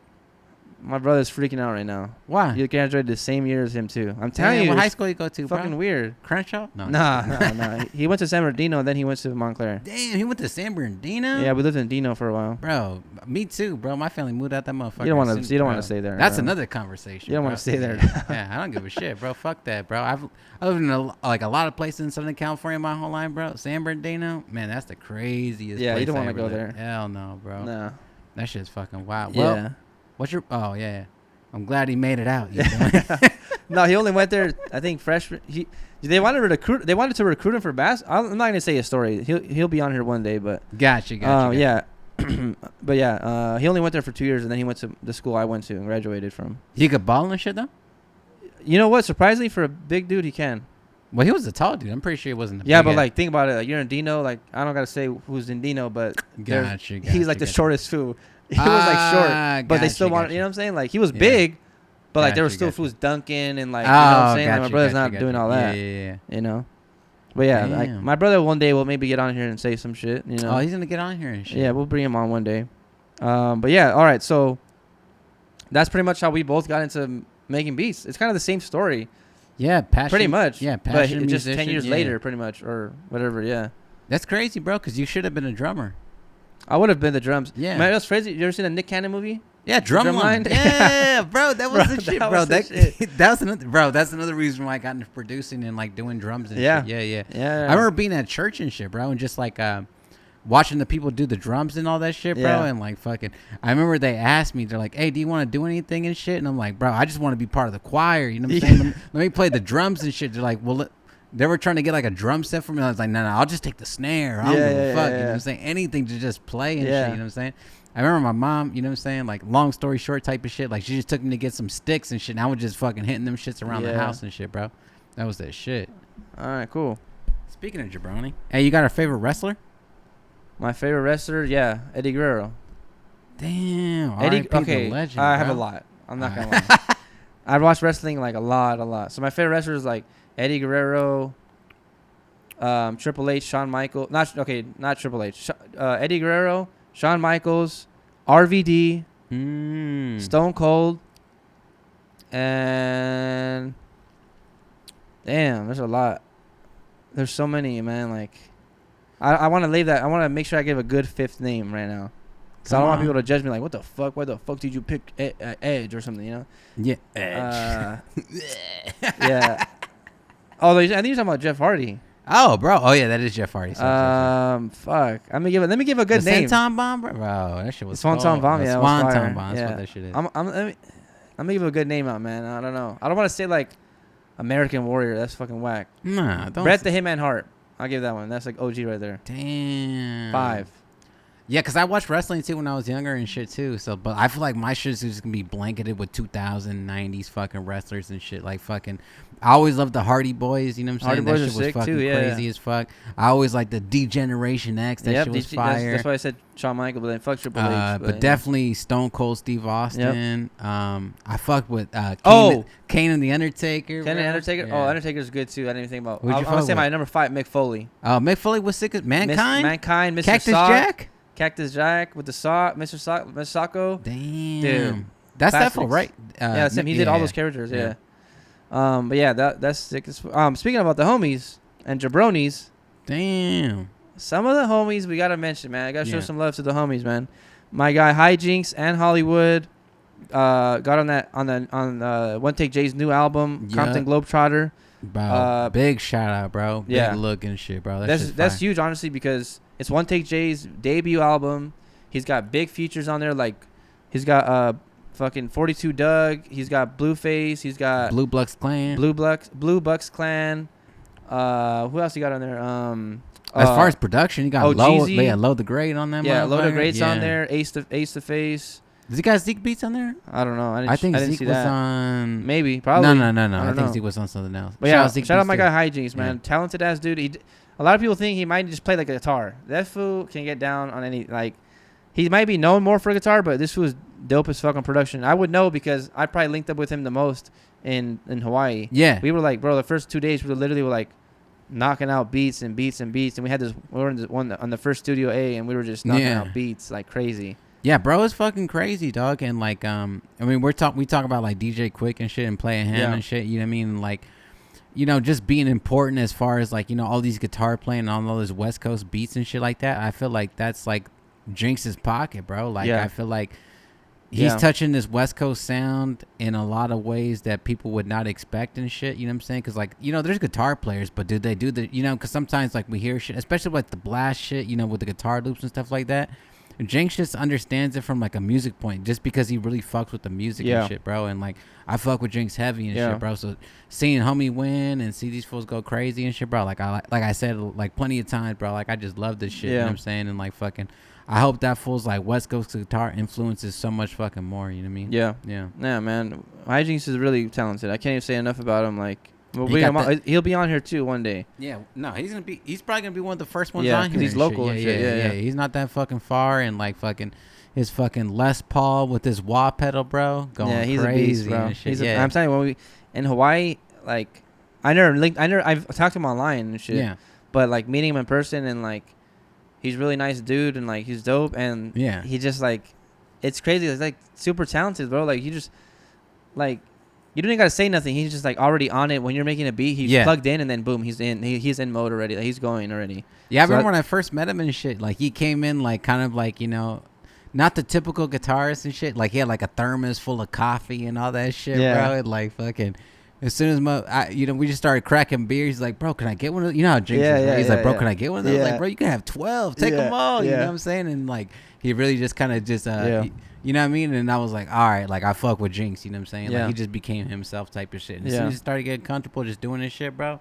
My brother's freaking out right now. Why? You graduated the same year as him too. I'm telling you. What high school you go to, bro? Fucking weird. Crenshaw? No. Nah. He went to San Bernardino, and then he went to Montclair. Damn, he went to San Bernardino? Yeah, we lived in Dino for a while. Bro, me too, bro. My family moved out that motherfucker. You don't want to stay there. That's another conversation. You don't want to stay there. Yeah, I don't give a shit, bro. Fuck that, bro. I lived in a lot of places in Southern California my whole life, bro. San Bernardino, man, that's the craziest. Yeah, place you don't want to go lived. there. Hell no, bro. No. That shit's fucking wild. Yeah. Well, what's your? Oh yeah. I'm glad he made it out. No, he only went there. I think freshman. They wanted to recruit him for bass. I'm not gonna say his story. He'll be on here one day, but gotcha. Yeah, but yeah, he only went there for 2 years, and then he went to the school I went to and graduated from. He could ball and shit though. You know what? Surprisingly, for a big dude, he can. Well, he was a tall dude. I'm pretty sure he wasn't. Yeah, but like think about it. Like, you're in Dino. Like I don't gotta say who's in Dino, but he's like the shortest fool. He was like short, but they still wanted. You know what I'm saying? Like he was big, but like there were still fools dunking and like you know what I'm saying. Like, my brother's not doing all that. Yeah. You know. But yeah, like my brother one day will maybe get on here and say some shit. You know. Oh, he's gonna get on here and shit. Yeah, we'll bring him on one day. But yeah, all right. So that's pretty much how we both got into making beats. It's kind of the same story. Yeah, passion. Pretty much. Yeah, passion. But just 10 years later, pretty much, or whatever. Yeah. That's crazy, bro. Because you should have been a drummer. I would have been the drums. Yeah. Man, that's crazy. You ever seen a Nick Cannon movie? Yeah, Drumline. Yeah, bro, that was the shit, bro. That's another reason why I got into producing and like doing drums and shit. Yeah. I remember being at church and shit, bro, and just like watching the people do the drums and all that shit, bro, and like fucking. I remember they asked me, they're like, "Hey, do you want to do anything and shit?" And I'm like, "Bro, I just want to be part of the choir." You know what I'm saying? Let me play the drums and shit. They're like, "Well." They were trying to get like a drum set for me. I was like, no, I'll just take the snare. I don't give a fuck. You know what I'm saying? Anything to just play and shit. You know what I'm saying? I remember my mom, you know what I'm saying? Like, long story short type of shit. Like, she just took me to get some sticks and shit. And I was just fucking hitting them shits around the house and shit, bro. That was that shit. All right, cool. Speaking of jabroni, hey, you got a favorite wrestler? My favorite wrestler, Eddie Guerrero. Damn. Eddie, okay, legend, I have a lot. I'm not going to lie. I've watched wrestling like a lot. So my favorite wrestler is like Eddie Guerrero, Triple H, Shawn Michaels. Not Triple H. Eddie Guerrero, Shawn Michaels, RVD, Stone Cold, and damn, there's a lot. There's so many, man. Like, I want to leave that. I want to make sure I give a good fifth name right now. So I don't want people to judge me like, what the fuck? Why the fuck did you pick Edge or something, you know? Yeah, Edge. Yeah. Oh, I think you're talking about Jeff Hardy. Oh, bro. Oh, yeah, that is Jeff Hardy. Fuck. Let me give a good name. Swanton Bomb, bro. That shit was Swanton Bomb, yeah. Swanton Bomb. That's what that shit is. I'm gonna give a good name out, man. I don't know. I don't want to say like American Warrior. That's fucking whack. Nah, don't. Bret the Hitman Hart. I'll give that one. That's like OG right there. Damn. 5. Yeah, because I watched wrestling too when I was younger and shit too. So, but I feel like my shit is just gonna be blanketed with 2090s fucking wrestlers and shit. Like fucking, I always loved the Hardy Boys. You know what I'm saying? Hardy Boys That are shit was sick fucking too, yeah. crazy as fuck. I always liked the D-Generation X. That shit was fire. That's why I said Shawn Michaels, but then fuck Triple H. But definitely Stone Cold Steve Austin. I fucked with Kane and the Undertaker. Kane and Undertaker. Yeah. Oh, Undertaker's good too. I didn't even think about. Who'd you I'll say my number 5, Mick Foley. Mick Foley was sick as Mankind. Mankind, Mr. Cactus Sock, Jack. Cactus Jack with the sock, Mr. Sacco. Damn, dude, that's that fool, right? Yeah, that's him. He did all those characters. Yeah. But yeah, that's sick. Speaking about the homies and jabronis. Damn. Some of the homies we gotta mention, man. I gotta show some love to the homies, man. My guy Hijinks and Hollywood got on One Take Jay's new album, Compton Globetrotter. Bro, big shout out, bro. Big look and shit, bro. That's huge, honestly, because it's One Take Jay's debut album. He's got big features on there, like he's got fucking 42 Doug. He's got Blueface. He's got Blue Bucks Clan. Blue Bucks Clan. Who else he got on there? As far as production, you got Low the Great on that. Yeah, Low the Great's on there. Ace to Face. Does he got Zeke Beats on there? I don't know. I think Zeke was on. Maybe, probably. No. I think Zeke was on something else. But yeah, shout out my guy Hijinks, man. Talented ass dude. A lot of people think he might just play like a guitar. That fool can get down on any, like, he might be known more for guitar, but this was dope as fucking production. I would know because I probably linked up with him the most in Hawaii. Yeah. We were like, bro, the first 2 days we were like knocking out beats and we had this. We were in this one on the first Studio A, and we were just knocking out beats like crazy. Yeah, bro, it's fucking crazy, dog. And like, I mean, we talk about like DJ Quick and shit and playing him and shit. You know what I mean? Like, you know, just being important as far as like, you know, all these guitar playing on all those West Coast beats and shit like that. I feel like that's like Jinx's pocket, bro. Like, I feel like he's touching this West Coast sound in a lot of ways that people would not expect and shit. You know what I'm saying? Because like, you know, there's guitar players, but do they do the, you know, because sometimes like we hear shit, especially like the blast shit, you know, with the guitar loops and stuff like that. Jinx just understands it from like a music point, just because he really fucks with the music and shit, bro. And like, I fuck with Jinx heavy and shit, bro. So seeing homie win and see these fools go crazy and shit, bro. Like I said, like plenty of times, bro. Like I just love this shit. You know what I'm saying? And like fucking, I hope that fool's like West Coast guitar influences so much fucking more. You know what I mean? Yeah, man. Hijinks is really talented. I can't even say enough about him. Like, he'll be on here too one day. Yeah, no, he's probably gonna be one of the first ones on here. He's local. Yeah. He's not that fucking far, and like fucking his fucking Les Paul with his wah pedal, bro, going he's crazy. A beast, bro. I'm telling you, when we in Hawaii, like I've talked to him online and shit. Yeah. But like meeting him in person and like he's a really nice dude and like he's dope and he just like it's crazy. It's like super talented, bro. Like you just like. You don't even gotta say nothing. He's just like already on it. When you're making a beat, he's plugged in, and then boom, he's in. He's in mode already. Like, he's going already. Yeah, I remember when I first met him and shit. Like he came in like kind of like, you know, not the typical guitarist and shit. Like he had like a thermos full of coffee and all that shit, bro. And like fucking, as soon as we just started cracking beers. He's like, bro, can I get one of those? You know how Jinx is, right? He's like, bro, can I get one of those? Like, bro, you can have 12. Take them all. You know what I'm saying? And like he really just kind of just you know what I mean? And I was like, all right, like I fuck with Jinx, you know what I'm saying? Like he just became himself type of shit. And as soon as he started getting comfortable just doing this shit, bro,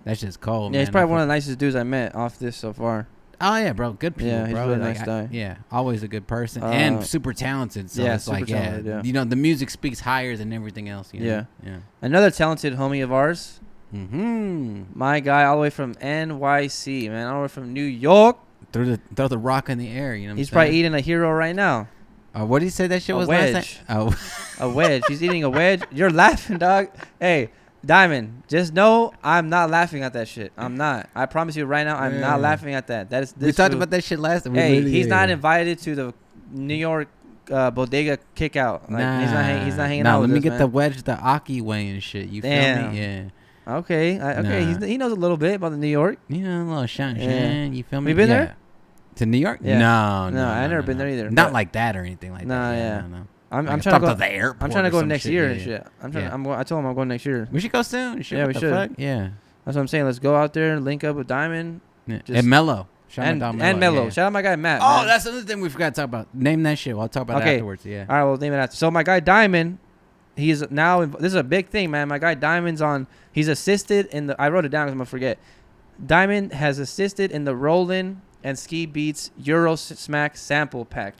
that's just cold, man. He's probably one of the nicest dudes I met off this so far. Oh, yeah, bro. Good people, bro. He's a really nice guy. Always a good person. And super talented. So it's like, talented, you know, the music speaks higher than everything else. You know? Yeah. Another talented homie of ours. Mm-hmm. My guy all the way from NYC, man. All the way from New York. Throw the rock in the air, you know what He's probably eating a hero right now. What did he say that shit was wedge. last time? A wedge. He's eating a wedge. You're laughing, dog. Hey, Diamond, just know I'm not laughing at that shit. I'm not. I promise you right now, I'm not laughing at that. That is this. We talked about that shit last time. Hey, he's not invited to the New York bodega kickout. Like, he's not hanging out with us, let me get man. the wedge, the Aki way and shit. You feel me? Yeah. Okay. He knows a little bit about the New York. You know, a little shan. You feel me? You been there? To New York? Yeah. No, I've never been there either. Not like that or anything like that. No. I'm trying to go to the airport. I'm trying to go next year and shit. I told him I'm going next year. We should go soon. Yeah, we should. Fuck? Yeah. That's what I'm saying. Let's go out there and link up with Diamond. Yeah. And Mello. And Mello. Yeah. Shout out my guy Matt. Oh, that's another thing we forgot to talk about. Name that shit. I'll talk about it afterwards. Yeah. All right, we'll name it after. So my guy Diamond, he's now. This is a big thing, man. My guy Diamond's on. He's assisted in the. I wrote it down because I'm gonna forget. Diamond has assisted in the Roland and Ski Beats Euro Smack sample pack.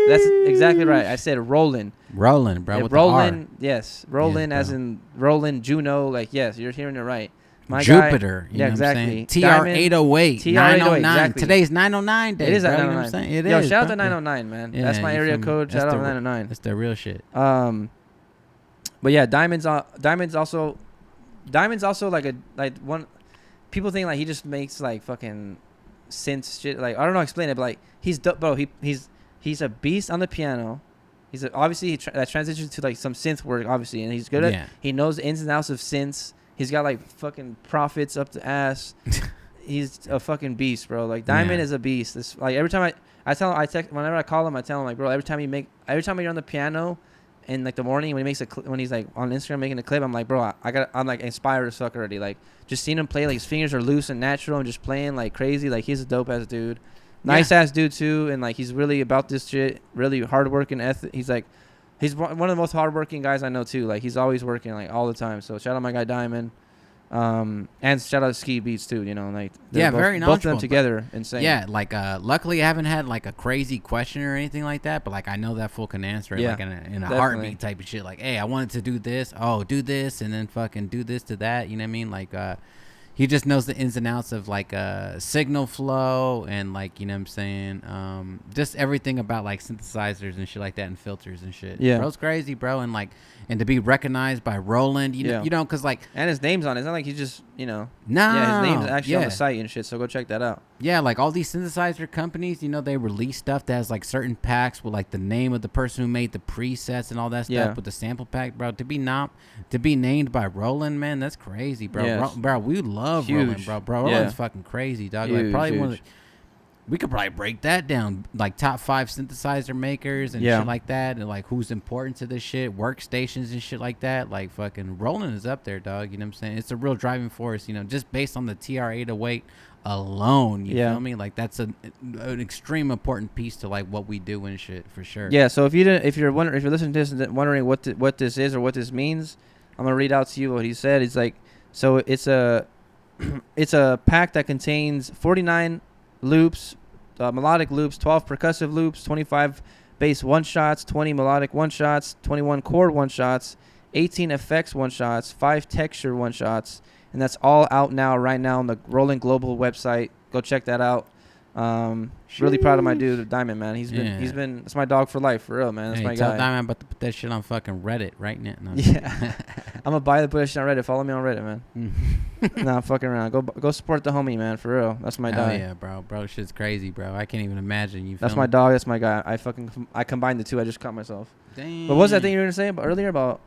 That's exactly right. I said Roland. Roland, bro. With Roland, yes. Roland, Yes, as bro. in Roland Juno. Like, yes, you're hearing it right. My Jupiter. Guy, yeah, exactly. TR-808. TR-808, 909. exactly. Today's 909 day. It is bro, at you know what 909. I'm saying? It Yo, is, shout out bro. to 909, man. Yeah, That's my you area feel me? code. Shout out to 909. That's the real shit. But yeah, Diamond's also like one. People think like he just makes like fucking synth shit. Like I don't know how to explain it, but like he's bro. He's a beast on the piano. Obviously that transitions to like some synth work, obviously, and he's good at. He knows the ins and outs of synths. He's got like fucking profits up the ass. He's a fucking beast, bro. Like Diamond is a beast. This like every time I tell him, whenever I call him, I tell him like, bro, every time you're on the piano in like the morning when he makes when he's like on Instagram making a clip, I'm like, bro, I'm like inspired as fuck already. Like just seeing him play, like his fingers are loose and natural and just playing like crazy. Like he's a dope ass dude. Nice ass dude too, and like he's really about this shit. Really hardworking ethic. He's one of the most hardworking guys I know too. Like he's always working like all the time. So shout out my guy Diamond, and shout out Ski Beats too. You know, like very knowledgeable. Both of them together, insane. Yeah, like luckily I haven't had like a crazy question or anything like that. But like I know that fool can answer it like in a heartbeat type of shit. Like, hey, I wanted to do this. Oh, do this, and then fucking do this to that. You know what I mean? Like he just knows the ins and outs of like signal flow and like, you know what I'm saying, just everything about like synthesizers and shit like that and filters and shit. Yeah, bro's crazy, bro. And like, and to be recognized by Roland, you know, because like, and his name's on it. It's not like he's just, you know, his name's actually on the site and shit. So go check that out. Yeah, like all these synthesizer companies, you know, they release stuff that has like certain packs with like the name of the person who made the presets and all that stuff with the sample pack, bro. To be named by Roland, man, that's crazy, bro. Yes. Bro, we love Roland, bro. Roland's fucking crazy, dog. Huge, like probably one of the, we could probably break that down, like top 5 synthesizer makers and shit like that, and like who's important to this shit, workstations and shit like that. Like fucking Roland is up there, dog. You know what I'm saying? It's a real driving force, you know, just based on the TR-808 alone. You feel me? Like that's an extreme important piece to like what we do and shit for sure. Yeah. So if you're listening to this and wondering what this is or what this means, I'm gonna read out to you what he said. It's like, so it's a pack that contains 49 loops, melodic loops, 12 percussive loops, 25 bass one shots, 20 melodic one shots, 21 chord one shots, 18 effects one shots, 5 texture one shots, and that's all out now right now on the Rolling Global website. Go check that out. Really proud of my dude Diamond, man. He's been that's my dog for life, for real, man. That's my tell guy. Diamond about to put that shit on fucking Reddit right now. No, yeah. I'm gonna buy the shit on Reddit. Follow me on Reddit, man. Nah, I'm fucking around. Go support the homie, man, for real. That's my dog. Yeah, bro, shit's crazy, bro. I can't even imagine you. That's my dog. That's my guy. I combined the two. I just caught myself. Damn. But what was that thing you were gonna say about earlier about?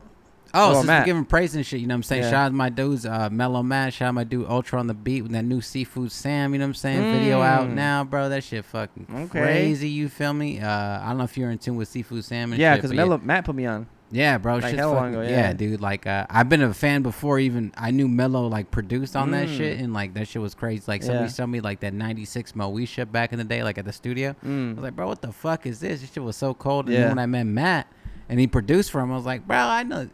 Oh, since Matt. we're giving praise and shit, you know what I'm saying? Shout out to my dudes, Mellow Matt. Shout out to my dude Ultra on the beat with that new Seafood Sam, you know what I'm saying? Video out now, bro. That shit fucking crazy, you feel me? I don't know if you're in tune with Seafood Sam and shit. Because Matt put me on. Yeah, bro. Like shit's hell long fucking, ago, yeah, dude. Like, I've been a fan before even I knew Mellow, like, produced on that shit, and, like, that shit was crazy. Like, somebody showed me, like, that 96 Moesha back in the day, like, at the studio. I was like, bro, what the fuck is this? This shit was so cold. And then when I met Matt, and he produced for him, I was like, bro, I know...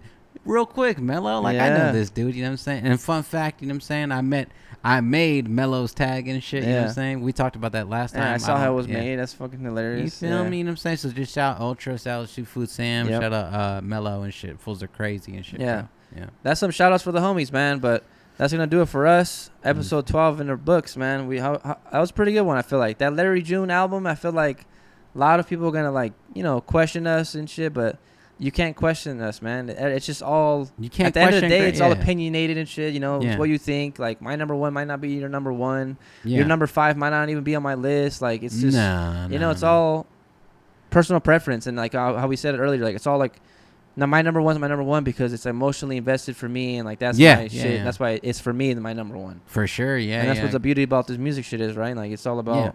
Real quick, Mello, like I know this dude, you know what I'm saying? And fun fact, you know what I'm saying? I made Mello's tag and shit, you know what I'm saying? We talked about that last time. I saw how it was made. That's fucking hilarious. You feel me? You know what I'm saying? So just shout out Ultra, shout out Seafood Sam, shout out Mello and shit. Fools are crazy and shit. Yeah. Bro. Yeah. That's some shout outs for the homies, man. But that's gonna do it for us. Episode 12 in the books, man. That was a pretty good one, I feel like. That Larry June album, I feel like a lot of people are gonna like, you know, question us and shit, but you can't question us, man. It's just all. You can't. At the end of the day, it's all opinionated and shit. You know, it's what you think. Like my number 1 might not be your number 1. Your number 5 might not even be on my list. Like it's just, it's all personal preference. And like how we said it earlier, like it's all like, now my number 1's my number 1 because it's emotionally invested for me, and like that's my shit. Yeah. That's why it's for me my number 1. For sure, yeah. And that's what the beauty about this music shit is, right? Like it's all about. Yeah.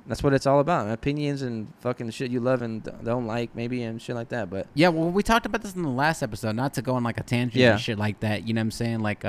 That's what it's all about. Opinions and fucking the shit you love and don't like, maybe, and shit like that. But yeah, well, we talked about this in the last episode, not to go on like a tangent and shit like that. You know what I'm saying? Like,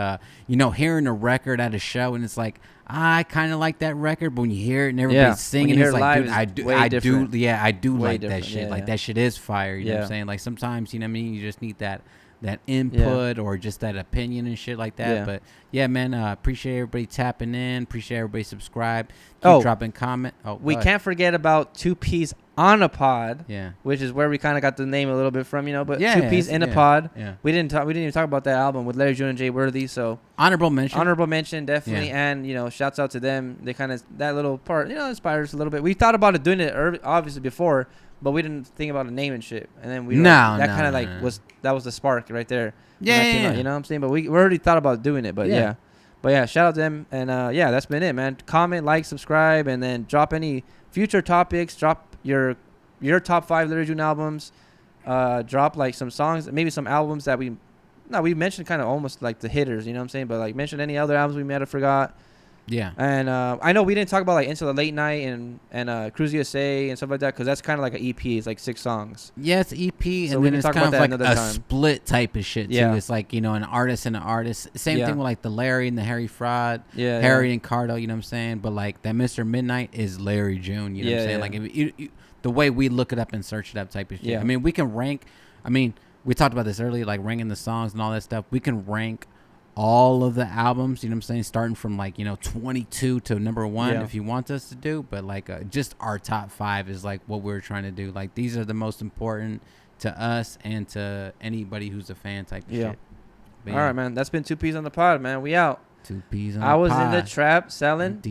you know, hearing a record at a show and it's like, I kind of like that record, but when you hear it and everybody's singing, it's like, dude, I do like that shit. Yeah. Like that shit is fire. You know what I'm saying? Like sometimes, you know what I mean? You just need that that input or just that opinion and shit like that. Yeah. But yeah, man, appreciate everybody tapping in. Appreciate everybody subscribe. Keep dropping comment. Oh, we can't forget about 2Ps on a pod. Yeah. Which is where we kind of got the name a little bit from, you know. But Yeah, 2Ps in a pod. Yeah. We didn't even talk about that album with Larry June and Jay Worthy. So honorable mention, definitely. Yeah. And, you know, shouts out to them. They kind of, that little part, you know, inspires us a little bit. We thought about it doing it obviously before, but we didn't think about a name and shit. And then we was the spark right there. Yeah. Out, you know what I'm saying? But we already thought about doing it. But yeah. But yeah, shout out to them. And yeah, that's been it, man. Comment, like, subscribe, and then drop any future topics. Drop your top 5 Larry June albums. Drop like some songs, maybe some albums that we mentioned kind of almost like the hitters, you know what I'm saying? But like mention any other albums we might have forgot. Yeah. And I know we didn't talk about like Into the Late Night and Cruise USA and stuff like that because that's kind of like an EP. It's like 6 songs. Yeah, it's EP, so and then it's kind of like a time. split type of shit too. Yeah. It's like, you know, an artist and an artist. Same thing with like the Larry and the Harry Fraud. Yeah. Harry and Cardo, you know what I'm saying? But like that Mr. Midnight is Larry June, you know what I'm saying? Like if you, the way we look it up and search it up type of shit. Yeah. I mean, we can rank. I mean, we talked about this earlier, like ranking the songs and all that stuff. We can rank all of the albums, you know what I'm saying, starting from like, you know, 22 to number 1 if you want us to do, but like just our top 5 is like what we're trying to do. Like these are the most important to us and to anybody who's a fan type of shit. But all right, man, that's been 2Ps on the pod, man. We out. 2Ps on I the was pod. in the trap selling.